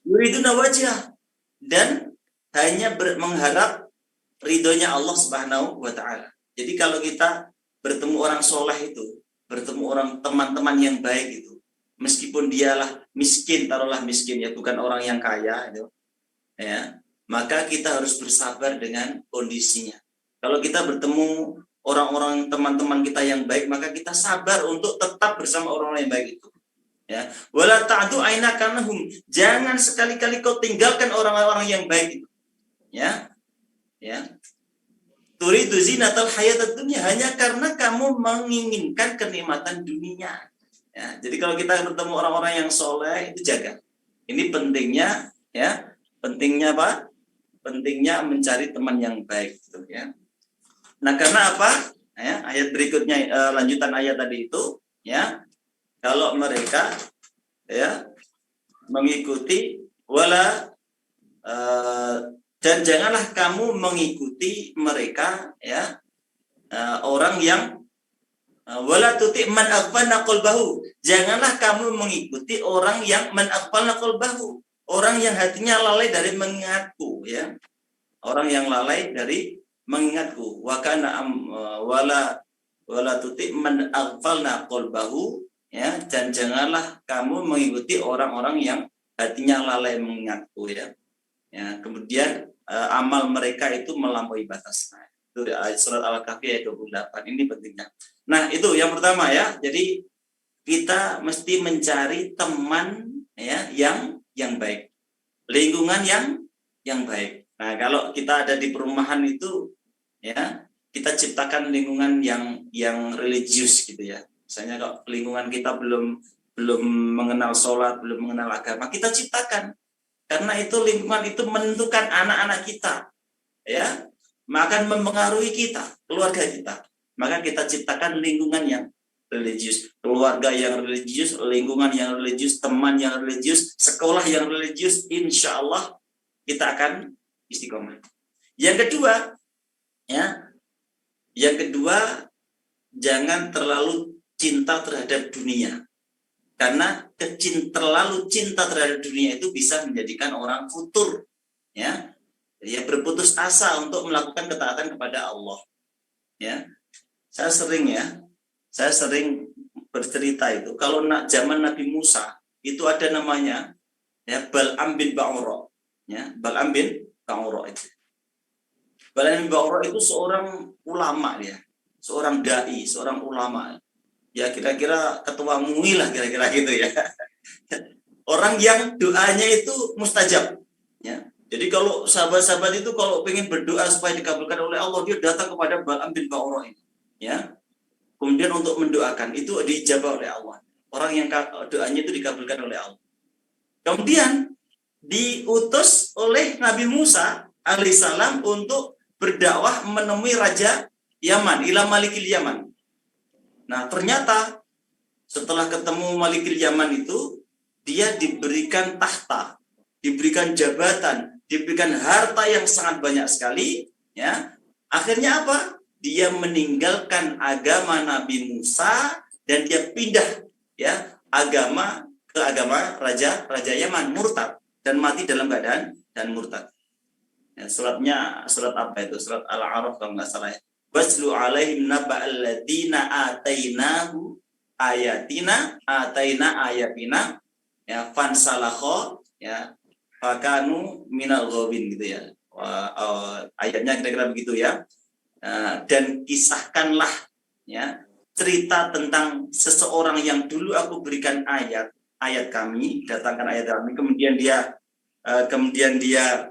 Yuriduna wajah, dan hanya mengharap ridhonya Allah Subhanahu wa taala. Jadi kalau kita bertemu orang soleh itu, bertemu orang teman-teman yang baik itu, meskipun dialah miskin, taruhlah miskin, ya, bukan orang yang kaya itu, ya, maka kita harus bersabar dengan kondisinya. Kalau kita bertemu orang-orang teman-teman kita yang baik, maka kita sabar untuk tetap bersama orang-orang yang baik itu. Ya, wala ta'du ainaka anhum, jangan sekali-kali kau tinggalkan orang-orang yang baik itu. Ya. Ya. Turidu zinatal hayatad dunya, hanya karena kamu menginginkan kenikmatan dunia. Ya, jadi kalau kita bertemu orang-orang yang soleh itu jaga. Ini pentingnya, ya. Pentingnya apa? Pentingnya mencari teman yang baik gitu, ya. Nah, karena apa? Ya, ayat berikutnya, lanjutan ayat tadi itu, ya. Kalau mereka, ya, mengikuti dan janganlah kamu mengikuti mereka, ya, orang yang wala tuti man aghfalna qalbahu, janganlah kamu mengikuti orang yang man aghfalna qalbahu, orang yang hatinya lalai dari mengingatku, ya, orang yang lalai dari mengingatku. Wa kana wala tuti man aghfalna qalbahu, ya, dan janganlah kamu mengikuti orang-orang yang hatinya lalai mengingatku, ya. Ya, kemudian amal mereka itu melampaui batas. Nah, itu surat Al-Kahfi ayat 28. Ini pentingnya. Nah, itu yang pertama, ya. Jadi kita mesti mencari teman, ya, yang baik. Lingkungan yang baik. Nah, kalau kita ada di perumahan itu, ya, kita ciptakan lingkungan yang religius gitu, ya. Misalnya kalau lingkungan kita belum mengenal sholat, belum mengenal agama, kita ciptakan. Karena itu lingkungan itu menentukan anak-anak kita, ya, akan mempengaruhi kita, keluarga kita. Maka kita ciptakan lingkungan yang religius, keluarga yang religius, lingkungan yang religius, teman yang religius, sekolah yang religius, insya Allah kita akan istiqomah. Yang kedua, ya, jangan terlalu cinta terhadap dunia, karena terlalu cinta terhadap dunia itu bisa menjadikan orang futur, ya, dia berputus asa untuk melakukan ketaatan kepada Allah, ya. Saya sering bercerita itu, kalau zaman Nabi Musa itu ada namanya, ya, Bal'am bin Ba'ura, ya, Bal'am bin Ba'ura itu. Bal'am bin Ba'ura itu seorang ulama, dia, seorang dai, seorang ulama. Ya, kira-kira ketua MUI lah, kira-kira gitu, ya. Orang yang doanya itu mustajab, ya. Jadi kalau sahabat-sahabat itu kalau pengen berdoa supaya dikabulkan oleh Allah, dia datang kepada Bal'am bin Ba'ura ini, ya. Kemudian untuk mendoakan itu dijabah oleh Allah. Orang yang doanya itu dikabulkan oleh Allah. Kemudian diutus oleh Nabi Musa alaihissalam untuk berdakwah menemui Raja Yaman, ila Malikil Yaman. Nah, ternyata setelah ketemu Malikil Yaman itu, dia diberikan tahta, diberikan jabatan, diberikan harta yang sangat banyak sekali, ya. Akhirnya apa? Dia meninggalkan agama Nabi Musa dan dia pindah, ya, ke agama Raja Yaman, murtad, dan mati dalam keadaan dan murtad. Ya, surat apa itu? Surat Al-A'raf kalau nggak salah ya. Waslu alaihim naba'al ladzina ataina ayatina ya fansalakho ya fakanu minal ghawin gitu ya. Ayatnya kira-kira begitu ya. Dan kisahkanlah ya cerita tentang seseorang yang dulu aku berikan ayat kami, datangkan ayat kami, kemudian dia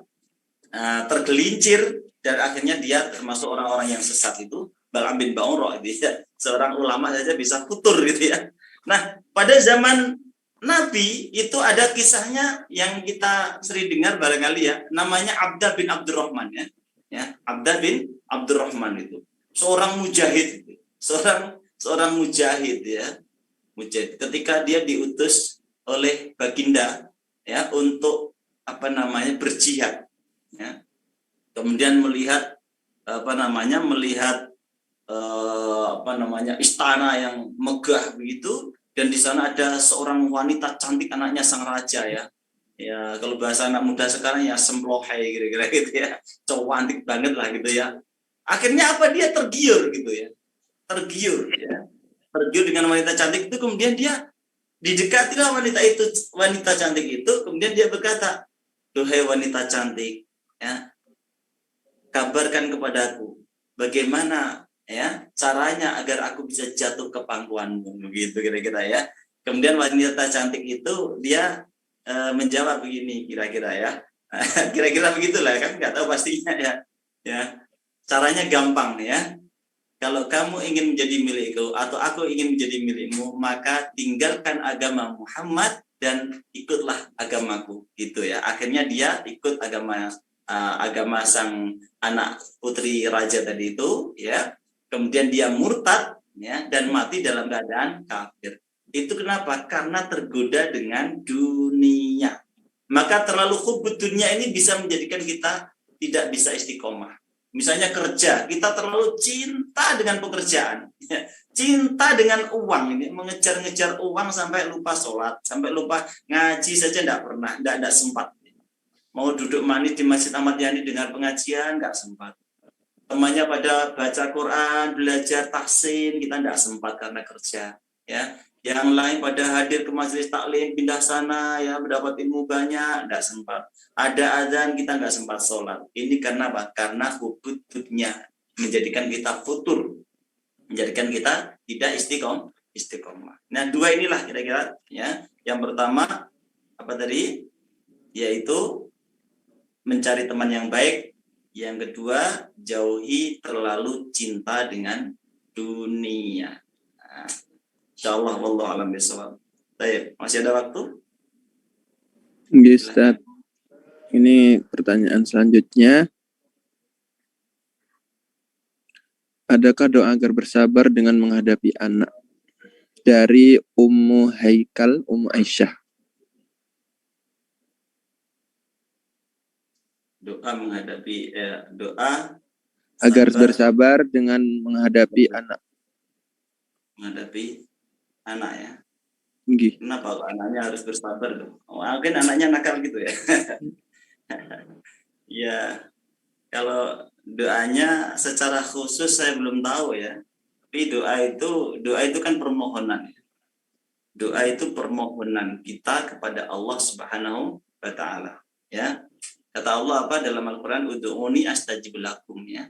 tergelincir dan akhirnya dia termasuk orang-orang yang sesat itu. Bal'am bin Ba'urah itu ya, seorang ulama saja bisa futur gitu ya. Nah, pada zaman Nabi itu ada kisahnya yang kita sering dengar barangkali ya, namanya Abdah bin Abdurrahman ya. Abdah bin Abdurrahman itu seorang mujahid, seorang mujahid ya. Mujahid ketika dia diutus oleh baginda ya untuk berjihad ya. Kemudian melihat istana yang megah begitu, dan di sana ada seorang wanita cantik, anaknya sang raja ya. Ya kalau bahasa anak muda sekarang ya semplohai kira-kira gitu ya, cantik banget lah gitu ya. Akhirnya dia tergiur gitu ya, tergiur dengan wanita cantik itu. Kemudian dia didekatilah wanita cantik itu. Kemudian dia berkata, duhai wanita cantik ya, kabarkan kepadaku bagaimana ya caranya agar aku bisa jatuh ke pangkuanmu, begitu kira-kira ya. Kemudian wanita cantik itu dia menjawab begini kira-kira ya. Kira-kira begitulah, kan nggak tahu pastinya ya. Caranya gampang ya. Kalau kamu ingin menjadi milikku atau aku ingin menjadi milikmu, maka tinggalkan agama Muhammad dan ikutlah agamaku gitu ya. Akhirnya dia ikut agama sang anak putri raja tadi itu ya. Kemudian dia murtad ya dan mati dalam keadaan kafir. Itu kenapa? Karena tergoda dengan dunia. Maka terlalu hubbud dunia ini bisa menjadikan kita tidak bisa istiqomah. Misalnya kerja, kita terlalu cinta dengan pekerjaan, cinta dengan uang ini, mengejar-ngejar uang sampai lupa sholat, sampai lupa ngaji saja tidak pernah, tidak sempat. Mau duduk manis di Masjid Ahmad Yani dengar pengajian, nggak sempat. Temannya pada baca Quran, belajar tahsin, kita tidak sempat karena kerja. Ya, yang lain pada hadir ke majelis taklim, pindah sana, ya mendapat ilmu banyak, tidak sempat. Ada azan, kita nggak sempat sholat. Ini karena apa? Karena hubbud dunya menjadikan kita futur, menjadikan kita tidak istiqomah. Nah, dua inilah kira-kira ya. Yang pertama apa tadi? Yaitu mencari teman yang baik. Yang kedua, jauhi terlalu cinta dengan dunia. Nah, insyaallah wallahu a'lam bishawab. Baik, masih ada waktu? Ustaz. Ini pertanyaan selanjutnya. Adakah doa agar bersabar dengan menghadapi anak? Dari Ummu Haikal, Ummu Aisyah. Doa menghadapi doa agar bersabar dengan menghadapi anak. Menghadapi anak ya. Nggih. Kenapa kalau anaknya harus bersabar tuh? Mungkin anaknya nakal gitu ya. Ya, kalau doanya secara khusus saya belum tahu ya. Tapi doa itu kan permohonan. Doa itu permohonan kita kepada Allah Subhanahu wa taala, ya. Kata Allah apa dalam Al-Qur'an, ud'uni astajib lakum ya.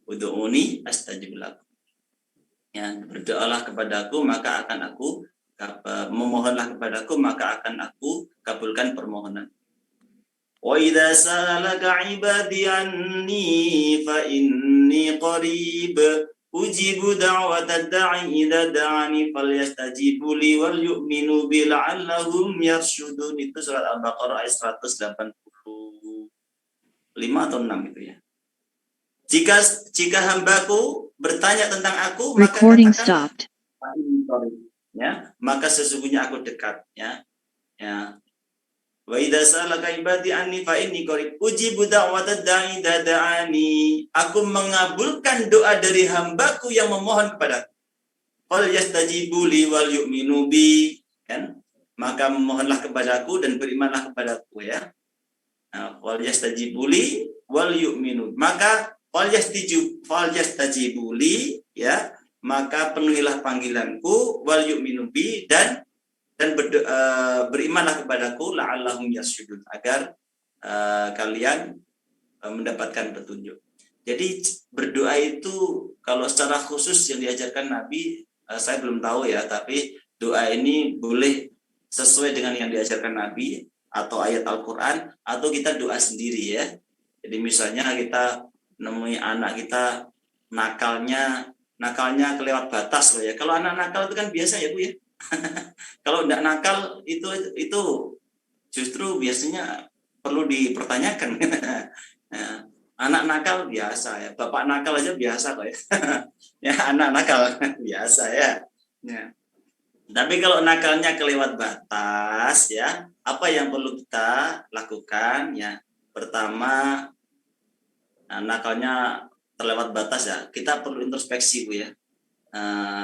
Ud'uni astajib lakum. Ya, berdoalah kepadaku maka akan aku memohonlah kepadaku maka akan aku kabulkan permohonan. Wa idza salaka ibadi anni fa inni qarib ujibu da'watad da'i idza da'ani falyastajibu li wal yu'minu bi la'allahum yarshudun. Itu surat Al-Baqarah ayat 185 atau 6 itu ya. Jika hambaku bertanya tentang aku, maka katakan, ya, maka sesungguhnya aku dekat, ya. Ya. Wa idza salaka ibadi anni fa inni qarib ujibu da'watad da'i idza da'ani. Aku mengabulkan doa dari hambaku yang memohon kepadaku. Fal yastajibu li wal yu'minu bi, kan? Maka memohonlah kepadaku dan berimanlah kepadaku ya. Wal yastajibu li wal yu'minu. Maka falyastajibu li, ya, maka penuhilah panggilanku, wal yu'minu bi, dan berimanlah kepadaku, la'allahum yasyudun, agar kalian mendapatkan petunjuk. Jadi berdoa itu kalau secara khusus yang diajarkan Nabi, saya belum tahu ya, tapi doa ini boleh sesuai dengan yang diajarkan Nabi atau ayat Al-Quran, atau kita doa sendiri ya. Jadi misalnya kita nemui anak kita nakalnya kelewat batas loh ya. Kalau anak nakal itu kan biasa ya Bu ya. Kalau tidak nakal itu justru biasanya perlu dipertanyakan. Nah, anak nakal biasa ya, bapak nakal aja biasa kok ya. Ya anak nakal biasa ya. Ya. Tapi kalau nakalnya kelewat batas ya, apa yang perlu kita lakukan ya? Pertama, nakalnya terlewat batas ya, kita perlu introspeksi Bu ya.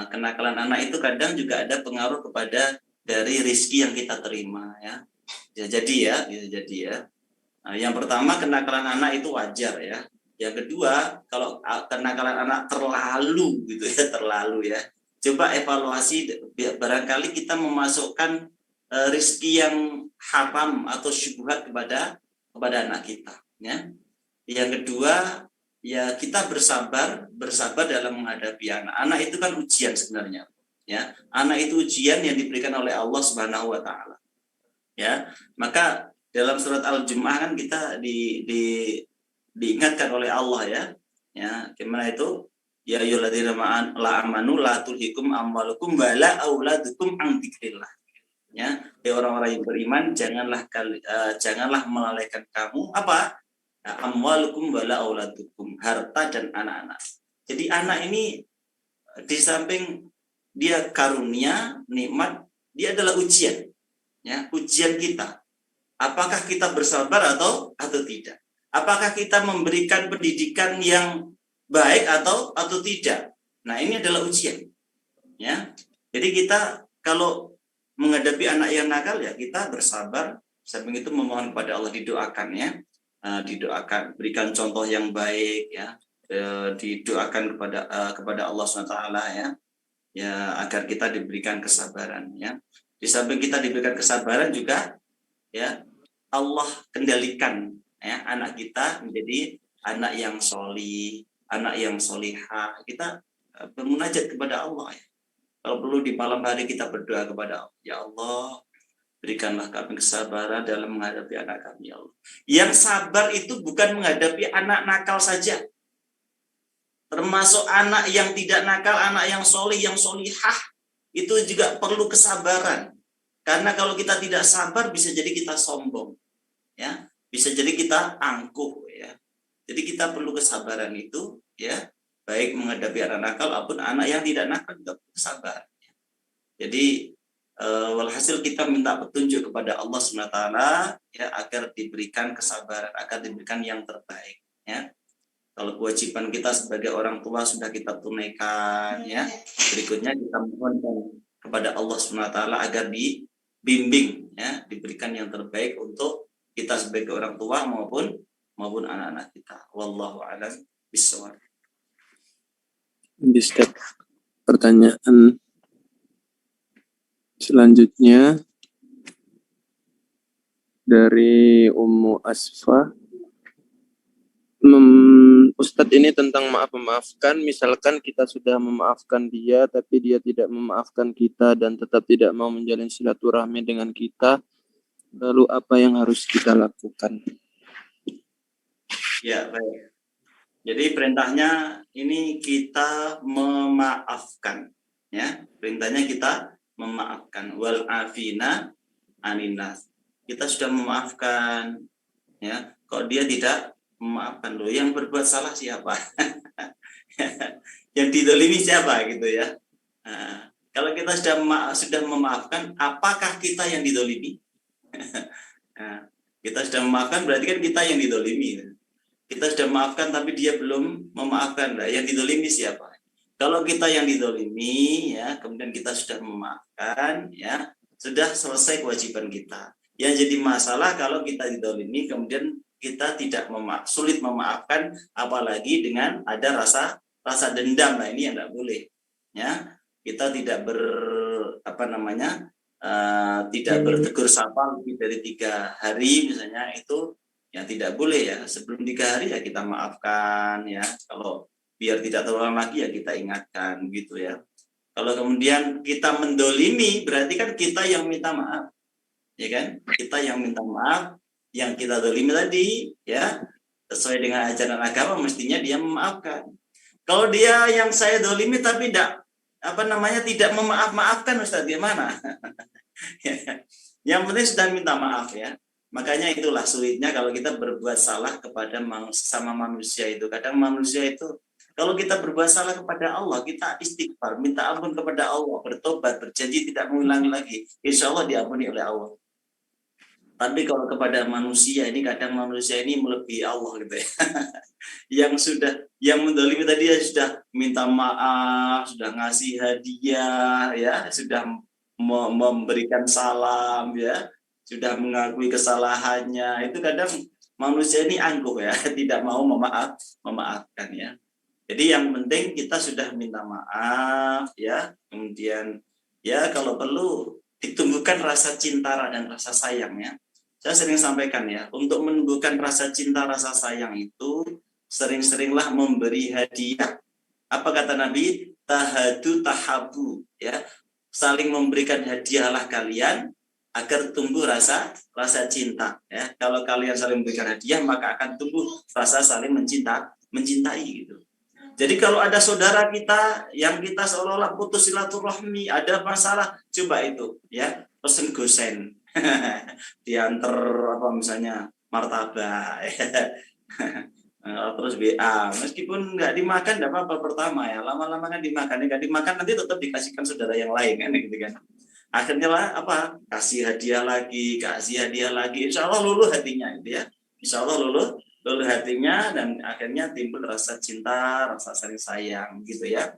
Kenakalan anak itu kadang juga ada pengaruh kepada dari rezeki yang kita terima ya. Bisa jadi ya. Nah, yang pertama, kenakalan anak itu wajar ya. Yang kedua, kalau kenakalan anak terlalu gitu ya, terlalu ya. Coba evaluasi, barangkali kita memasukkan rezeki yang haram atau syubhat kepada anak kita ya. Yang kedua, ya kita bersabar dalam menghadapi anak. Anak itu kan ujian sebenarnya ya. Anak itu ujian yang diberikan oleh Allah Subhanahu wa taala. Ya, maka dalam surat Al-Jumu'ah kan kita diingatkan oleh Allah ya. Ya, gimana itu? Ya ayyuhalladzina amanu la tulhikum amwalukum wala auladukum an dzikrillah. Ya, orang-orang yang beriman, janganlah melalaikan kamu apa? Amwalukum wala auladukum, harta dan anak-anak. Jadi anak ini di samping dia karunia, nikmat, dia adalah ujian. Ya, ujian kita. Apakah kita bersabar atau tidak? Apakah kita memberikan pendidikan yang baik atau tidak? Nah, ini adalah ujian. Ya. Jadi kita kalau menghadapi anak yang nakal ya kita bersabar, samping itu memohon kepada Allah, didoakan ya. Didoakan, berikan contoh yang baik ya. Didoakan kepada Allah SWT ya. Ya, agar kita diberikan kesabaran ya. Di samping kita diberikan kesabaran juga ya, Allah kendalikan ya anak kita menjadi anak yang sholih, anak yang sholihah. Kita bermunajat kepada Allah ya. Kalau perlu di malam hari kita berdoa kepada Allah, ya Allah, berikanlah kami kesabaran dalam menghadapi anak kami ya Allah. Yang sabar itu bukan menghadapi anak nakal saja, termasuk anak yang tidak nakal, anak yang sholih, yang sholihah, itu juga perlu kesabaran. Karena kalau kita tidak sabar bisa jadi kita sombong. Ya, bisa jadi kita angkuh ya. Jadi kita perlu kesabaran itu ya, baik menghadapi anak nakal maupun anak yang tidak nakal juga perlu sabar. Jadi walhasil kita minta petunjuk kepada Allah SWT ya, agar diberikan kesabaran, agar diberikan yang terbaik ya. Kalau kewajiban kita sebagai orang tua sudah kita tunaikan ya, berikutnya kita mohonkan kepada Allah SWT agar dibimbing ya, diberikan yang terbaik untuk kita sebagai orang tua maupun anak-anak kita. Wallahu a'lam bishawab. Bisa pertanyaan selanjutnya dari Ummu Asfa. Ustadz, ini tentang maafkan. Misalkan kita sudah memaafkan dia, tapi dia tidak memaafkan kita dan tetap tidak mau menjalin silaturahmi dengan kita. Lalu apa yang harus kita lakukan? Ya, baik. Jadi perintahnya ini kita memaafkan. Ya, perintahnya kita memaafkan. Wal afina aninas. Kita sudah memaafkan. Ya, kok dia tidak memaafkan loh? Yang berbuat salah siapa? Yang didolimi siapa gitu ya? Nah, kalau kita sudah memaafkan, apakah kita yang didolimi? Nah, kita sudah memaafkan berarti kan kita yang didolimi. Kita sudah memaafkan tapi dia belum memaafkan. Nah, yang didolimi siapa? Kalau kita yang didolimi ya, kemudian kita sudah memaafkan ya, sudah selesai kewajiban kita. Yang jadi masalah kalau kita didolimi kemudian kita tidak sulit memaafkan, apalagi dengan ada rasa dendam. Nah, ini yang tidak boleh. Ya, kita tidak tidak bertegur sapa lebih dari 3 hari misalnya, itu ya tidak boleh ya. Sebelum 3 hari ya kita maafkan ya. Kalau biar tidak terulang lagi ya kita ingatkan gitu ya. Kalau kemudian kita mendolimi, berarti kan kita yang minta maaf, ya kan? Kita yang minta maaf, yang kita dolimi tadi, ya sesuai dengan ajaran agama mestinya dia memaafkan. Kalau dia yang saya dolimi tapi tidak memaafkan, Ustaz, gimana? Yang penting sudah minta maaf ya. Makanya itulah sulitnya kalau kita berbuat salah kepada sama manusia itu. Kadang manusia itu, kalau kita berbuat salah kepada Allah, kita istighfar, minta ampun kepada Allah, bertobat, berjanji tidak mengulangi lagi, insya Allah diampuni oleh Allah. Tapi kalau kepada manusia ini, kadang manusia ini melebihi Allah gitu ya. Yang mendolimi tadi ya sudah minta maaf, sudah ngasih hadiah ya, sudah memberikan salam ya, sudah mengakui kesalahannya. Itu kadang manusia ini angkuh ya, tidak mau memaafkan ya. Jadi yang penting kita sudah minta maaf ya, kemudian ya kalau perlu ditumbuhkan rasa cinta dan rasa sayang ya. Saya sering sampaikan ya, untuk menumbuhkan rasa cinta, rasa sayang itu sering-seringlah memberi hadiah. Apa kata Nabi? Tahadu tahabu ya. Saling memberikan hadiahlah kalian agar tumbuh rasa cinta ya. Kalau kalian saling memberikan hadiah, maka akan tumbuh rasa saling mencintai gitu. Jadi kalau ada saudara kita yang kita seolah-olah putus silaturahmi, ada masalah, coba itu ya, pesen gosen. Diantar misalnya martabak terus BA, meskipun nggak dimakan nggak apa-apa pertama ya, lama-lama kan dimakan, nggak dimakan nanti tetap dikasihkan saudara yang lain kan gitu kan. Akhirnya lah kasih hadiah lagi, insya Allah luluh hatinya gitu ya, insya Allah luluh hatinya, dan akhirnya timbul rasa cinta, rasa saling sayang gitu ya.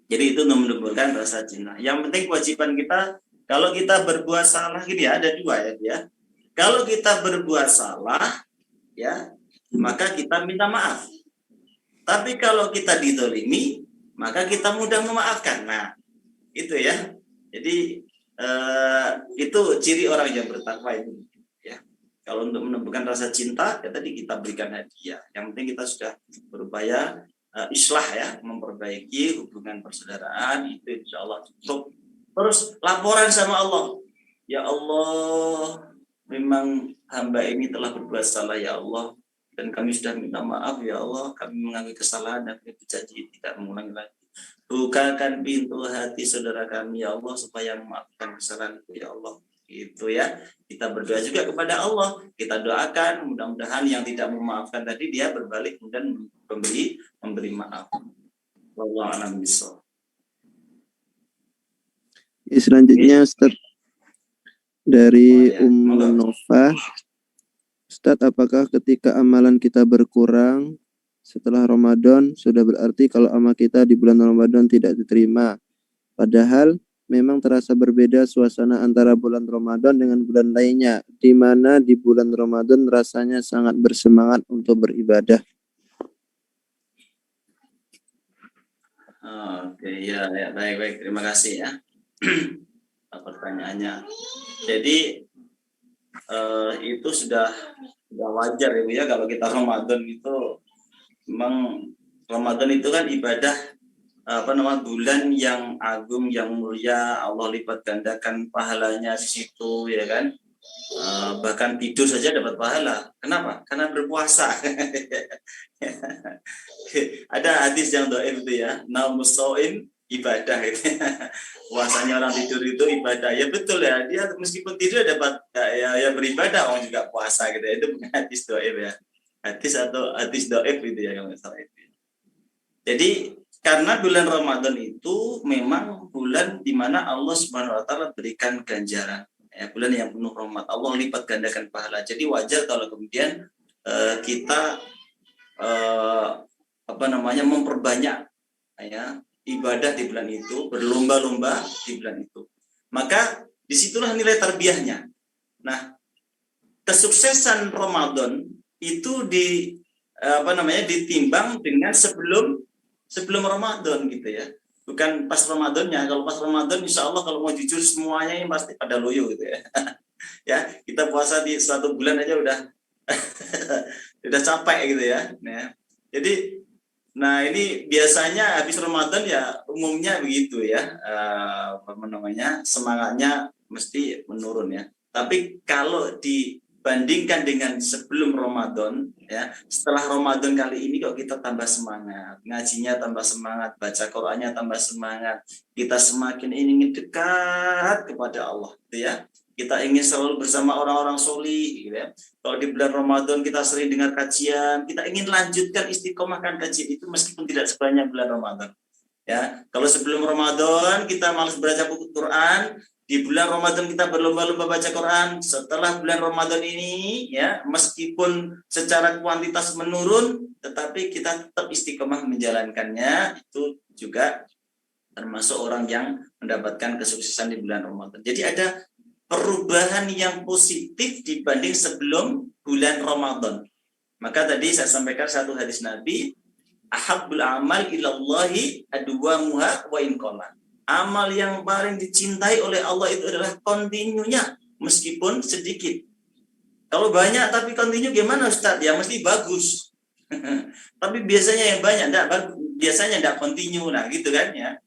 Jadi itu menumbuhkan rasa cinta. Yang penting kewajiban kita, kalau kita berbuat salah gini ya, ada 2 ya. Kalau kita berbuat salah ya, maka kita minta maaf. Tapi kalau kita didolimi, maka kita mudah memaafkan. Nah, itu ya. Jadi itu ciri orang yang bertakwa itu ya. Kalau untuk menumbuhkan rasa cinta, ya tadi kita berikan hadiah. Yang penting kita sudah berupaya islah ya, memperbaiki hubungan persaudaraan, itu insya Allah cukup. Terus laporan sama Allah, ya Allah, memang hamba ini telah berbuat salah ya Allah, dan kami sudah minta maaf ya Allah, kami mengakui kesalahan dan kami berjanji tidak mengulangi lagi. Bukakan pintu hati saudara kami ya Allah, supaya memaafkan kesalahan ya Allah. Itu ya, kita berdoa juga kepada Allah, kita doakan mudah-mudahan yang tidak memaafkan tadi dia berbalik dan memberi maaf. Wallahu a'lam bishawab. Selanjutnya Ustaz dari Nova. Ustaz, apakah ketika amalan kita berkurang setelah Ramadan sudah berarti kalau amal kita di bulan Ramadan tidak diterima? Padahal memang terasa berbeda suasana antara bulan Ramadan dengan bulan lainnya, di mana di bulan Ramadan rasanya sangat bersemangat untuk beribadah. Oke, ya, baik, terima kasih ya pertanyaannya. Jadi itu sudah wajar ya kalau kita Ramadan itu, memang Ramadan itu kan ibadah bulan yang agung, yang mulia, Allah lipat gandakan pahalanya di situ ya kan. Bahkan tidur saja dapat pahala. Kenapa? Karena berpuasa. Ada hadis yang dhaif itu ya, naumus shaim ibadah gitu. Puasanya orang tidur itu ibadah. Ya betul ya, dia meskipun tidur dapat ya beribadah, orang juga puasa gitu. Itu bukan hadis dhaif ya. Hadis dhaif itu ya yang salah itu. Jadi karena bulan Ramadan itu memang bulan di mana Allah Subhanahu wa taala berikan ganjaran. Ya, bulan yang penuh rahmat, Allah lipat gandakan pahala. Jadi wajar kalau kemudian kita memperbanyak ya ibadah di bulan itu, berlomba-lomba di bulan itu. Maka disitulah nilai tarbiyahnya. Nah, kesuksesan Ramadan itu ditimbang dengan sebelum Ramadan gitu ya. Bukan pas Ramadannya. Kalau pas Ramadan insya Allah kalau mau jujur semuanya ini pasti pada loyo gitu ya. Ya, kita puasa di 1 bulan aja udah udah capek gitu ya. Nah, jadi ini biasanya habis Ramadan ya umumnya begitu ya. Semangatnya mesti menurun ya. Tapi kalau dibandingkan dengan sebelum Ramadan ya, setelah Ramadan kali ini kok kita tambah semangat, ngajinya tambah semangat, baca Qur'annya tambah semangat, kita semakin ingin dekat kepada Allah gitu ya. Kita ingin selalu bersama orang-orang solih gitu ya. Kalau di bulan Ramadan kita sering dengar kajian, kita ingin lanjutkan istiqomahkan kajian itu meskipun tidak sebanyak bulan Ramadan. Ya, kalau sebelum Ramadan kita malas baca buku Quran, di bulan Ramadan kita berlomba-lomba baca Quran. Setelah bulan Ramadan ini ya, meskipun secara kuantitas menurun, tetapi kita tetap istiqomah menjalankannya, itu juga termasuk orang yang mendapatkan kesuksesan di bulan Ramadan. Jadi ada perubahan yang positif dibanding sebelum bulan Ramadan. Maka tadi saya sampaikan satu hadis Nabi, ahabbul amal ilallahi adwamuha wa in qalla. Amal yang paling dicintai oleh Allah itu adalah kontinunya meskipun sedikit. Kalau banyak tapi kontinu gimana Ustaz? Ya mesti bagus. Tapi biasanya yang banyak biasanya enggak kontinu. Nah, gitu kan ya.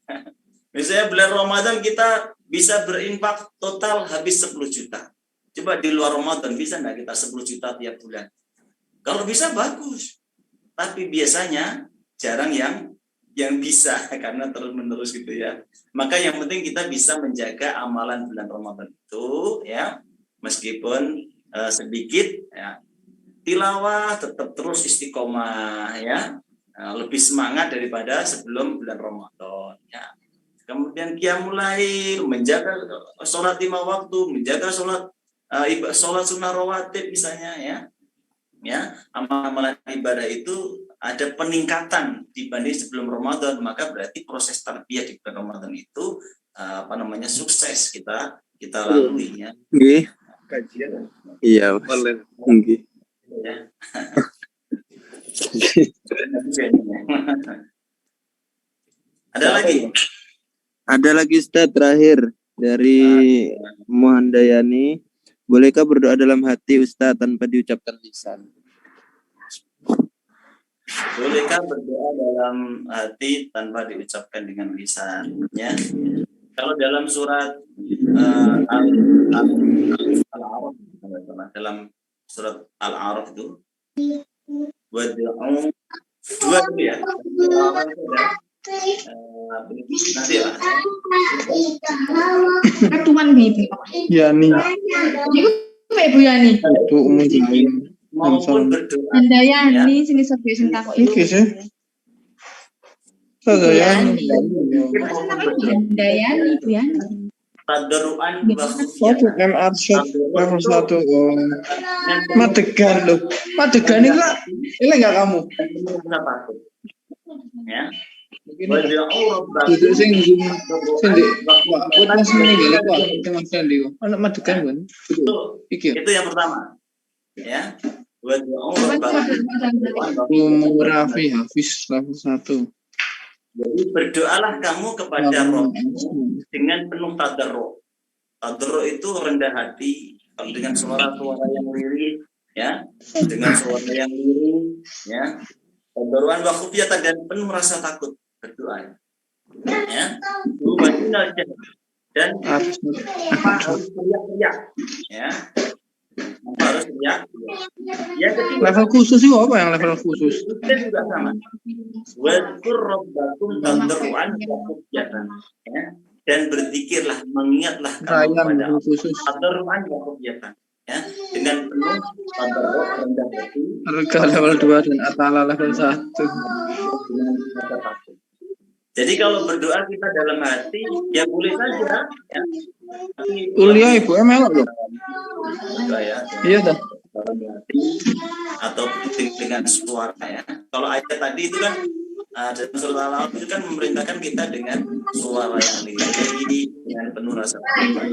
Misalnya bulan Ramadan kita bisa berinfak total habis 10 juta. Coba di luar Ramadan bisa enggak kita 10 juta tiap bulan? Kalau bisa bagus. Tapi biasanya jarang yang bisa karena terus-menerus gitu ya. Maka yang penting kita bisa menjaga amalan bulan Ramadan itu ya, meskipun sedikit ya. Tilawah tetap terus istiqomah ya. Lebih semangat daripada sebelum bulan Ramadan ya. Kemudian qiyamul lail, menjaga sholat 5 waktu, menjaga sholat sunnah rawatib misalnya ya. Ya, amalan ibadah itu ada peningkatan dibanding sebelum Ramadan, maka berarti proses tarbiyah di bulan Ramadan itu sukses kita lalui ya. Nggih. Kajian. Iya, nggih. Ya. Ada lagi? Ada lagi Ustaz terakhir dari Muhandayani. Bolehkah berdoa dalam hati Ustaz tanpa diucapkan lisan? Bolehkah berdoa dalam hati tanpa diucapkan dengan lisan? Ya. Kalau dalam surat Al-A'raf, dalam surat Al-A'raf itu, wad'u dua itu ya. Nanti ya. Tuhan Ibu. Yani. Ibu Yani. Itu Maupun berdoa. Anda Yani sini sepi sing takok iki sih. Yani. Anda Yani Ibu Yani. Tadarruan Satu MR shot level 1. Madegan loh. Madegan ini lah. Ini enggak kamu. Ya. Duduk sing di Mas ini lho kok teman Sandi kok. Anak Madegan kan. Itu yang pertama. Ya. Rafi Hafiz level 1. Jadi berdoalah kamu kepada Rabb dengan penuh tadarru'. Tadarru' itu rendah hati, kalau dengan suara yang lirih, ya, dengan suara yang lirih, ya. Tadarruan wa khufyatan dan penuh rasa takut berdoa. Ya. Dan harus teriak-teriak, ya. Harus teriak. Yang ketiga, level khusus itu apa yang level khusus? itu juga sama. Wadkur rabbakum tadarruan wa khufyatan. Ya. Dan berzikirlah, mengingatlah kamu kepada Allah. Tadarruan wa khufyatan. Ya, dengan penuh tadarru' rendah hati. Harga level 2 dan atala level 1. Jadi kalau berdoa kita dalam hati, ya boleh saja. Ya. Kuliah Ibu melok loh. Ya. Iya dah. Dalam hati atau dengan suara ya. Kalau ayat tadi itu kan dalam surat Al-A'raf itu kan memerintahkan kita dengan suara yang lirih, dengan penuh rasa takut.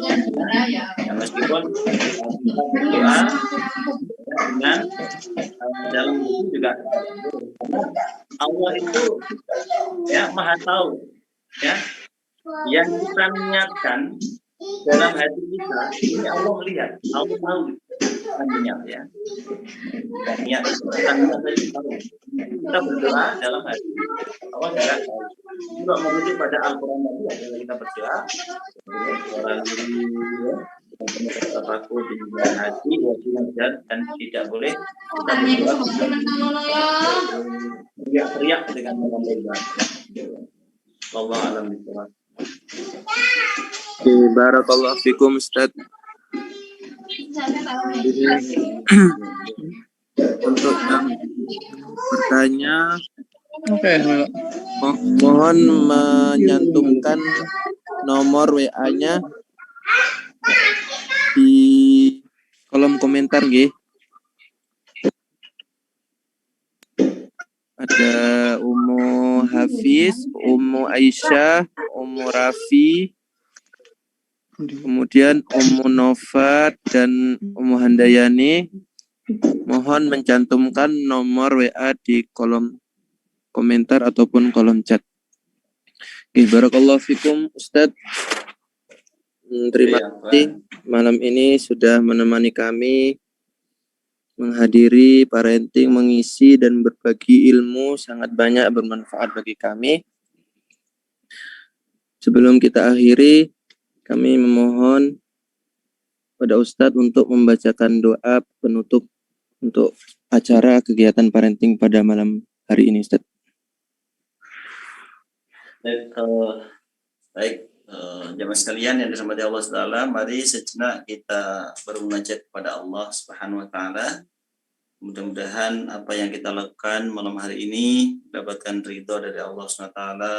Ya, meskipun kita berdoa dengan dalam buku juga. Karena Allah itu ya maha tahu, ya yang kita niatkan dalam hati kita ini Allah melihat, Allah tahu kan niat ya. Dan niat bukan niat saja tahu. Kita berdoa dalam hati Allah juga tahu. Juga merujuk pada Al-Quran tadi adalah kita berdoa suara lirih, kita takut di dalam hati, dan tidak boleh kita berdoa teriak-teriak dengan menambah. Allah alam bisawab. Oke, barakallahu fikum Ustaz. Untuk yang bertanya, Oke, mohon menyantumkan nomor WA-nya di kolom komentar nggih. Ada Ummu Hafiz, Ummu Aisyah, Ummu Rafi, kemudian Ummu Novat dan Ummu Handayani. Mohon mencantumkan nomor WA di kolom komentar ataupun kolom chat. Oke, barakallahu fikum Ustadz. Terima kasih malam ini sudah menemani kami menghadiri parenting, mengisi dan berbagi ilmu sangat banyak bermanfaat bagi kami. Sebelum kita akhiri, kami memohon pada Ustadz untuk membacakan doa penutup untuk acara kegiatan parenting pada malam hari ini, Ustadz. Baik, jamaah sekalian yang dirahmati Allah Taala, mari sejenak kita bermunajat kepada Allah Subhanahu Wa Taala. Mudah-mudahan apa yang kita lakukan malam hari ini dapatkan ridho dari Allah Subhanahu Wa Taala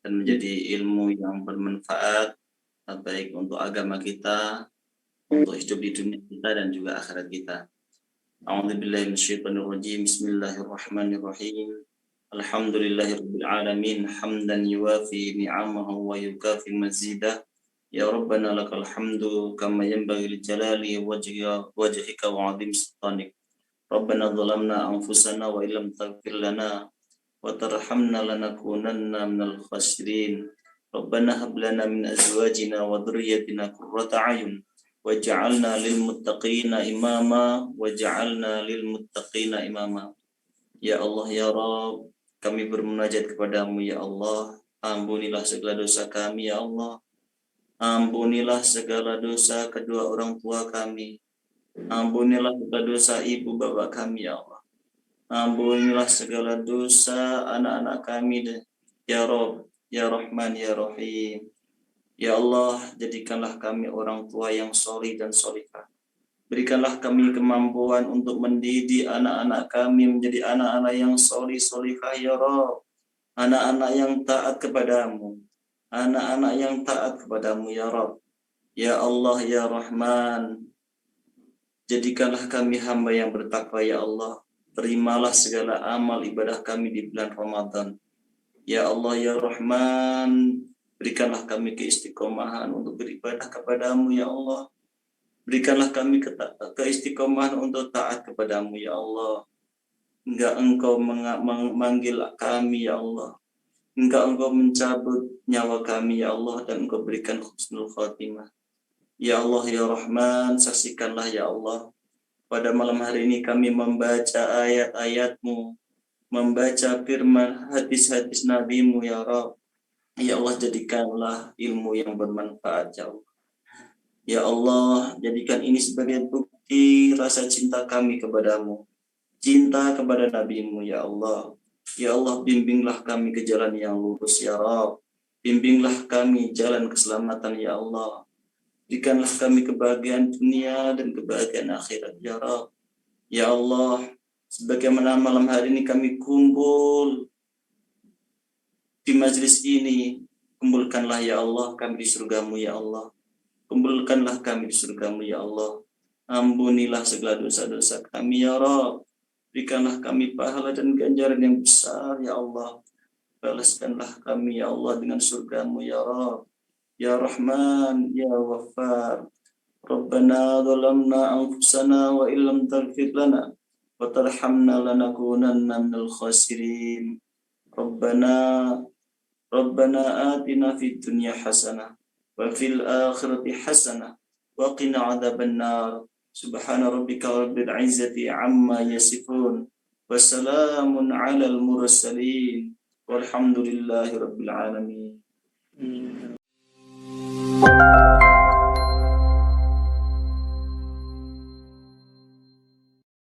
dan menjadi ilmu yang bermanfaat baik untuk agama kita, untuk hidup di dunia kita dan juga akhirat kita. A'udzubillahi minasyaitonirrajim. Bismillahirrahmanirrahim. Alhamdulillahirabbil alamin hamdan yuwafi ni'amahu wa yukafi mazidah. Ya Rabbana lakal hamdu kama yanbaghi li jalali wajhika wa 'azim sultanik. Rabbana zalamna anfusana wa illam taghfir lana wa tarhamna lanakunanna minal khasirin. Rabbana hab lana min azwajina wa dhurriyyatina qurrata a'yun waj'alna lil muttaqina imama waj'alna lil muttaqina imama. Ya Allah ya Rabb, kami bermunajat kepadamu ya Allah. Ampunilah segala dosa kami ya Allah. Ampunilah segala dosa kedua orang tua kami. Ampunilah segala dosa ibu bapak kami ya Allah. Ampunilah segala dosa anak-anak kami ya Rabb, ya Rahman ya Rahim. Ya Allah, jadikanlah kami orang tua yang solih dan solihah. Berikanlah kami kemampuan untuk mendidik anak-anak kami menjadi anak-anak yang solih solihah ya Rabb. Anak-anak yang taat kepadamu. Anak-anak yang taat kepadamu ya Rabb. Ya Allah ya Rahman. Jadikanlah kami hamba yang bertakwa ya Allah. Terimalah segala amal ibadah kami di bulan Ramadan. Ya Allah ya Rahman. Berikanlah kami keistiqomahan untuk beribadah kepadamu ya Allah. Berikanlah kami keistiqomahan untuk taat kepadamu ya Allah. Hingga engkau memanggil kami ya Allah. Hingga engkau mencabut nyawa kami ya Allah. Dan engkau berikan husnul khatimah. Ya Allah ya Rahman, saksikanlah ya Allah. Pada malam hari ini kami membaca ayat-ayat-Mu. Membaca firman hadis-hadis Nabi-Mu ya Rabb. Ya Allah, jadikanlah ilmu yang bermanfaat ya Allah. Ya Allah, jadikan ini sebagai bukti rasa cinta kami kepadamu. Cinta kepada Nabi-Mu ya Allah. Ya Allah, bimbinglah kami ke jalan yang lurus ya Rabb. Bimbinglah kami jalan keselamatan ya Allah. Berikanlah kami kebahagiaan dunia dan kebahagiaan akhirat ya Rabb. Ya Allah, sebagaimana malam hari ini kami kumpul di majlis ini, kumpulkanlah ya Allah kami di surgamu ya Allah. Kumpulkanlah kami di surgamu ya Allah. Ampunilah segala dosa-dosa kami ya Rabb. Berikanlah kami pahala dan ganjaran yang besar ya Allah. Balaskanlah kami ya Allah dengan surgamu ya Rabb. Ya Rahman, ya Ghaffar. ربنا ظلمنا أنفسنا وإن لم تغفر لنا وترحمنا لنكونن من الخاسرين ربنا آتنا في الدنيا حسنة وفي الآخرة حسنة وقنا عذاب النار سبحان ربك رب العزة عما يصفون وسلام على المرسلين والحمد لله رب العالمين.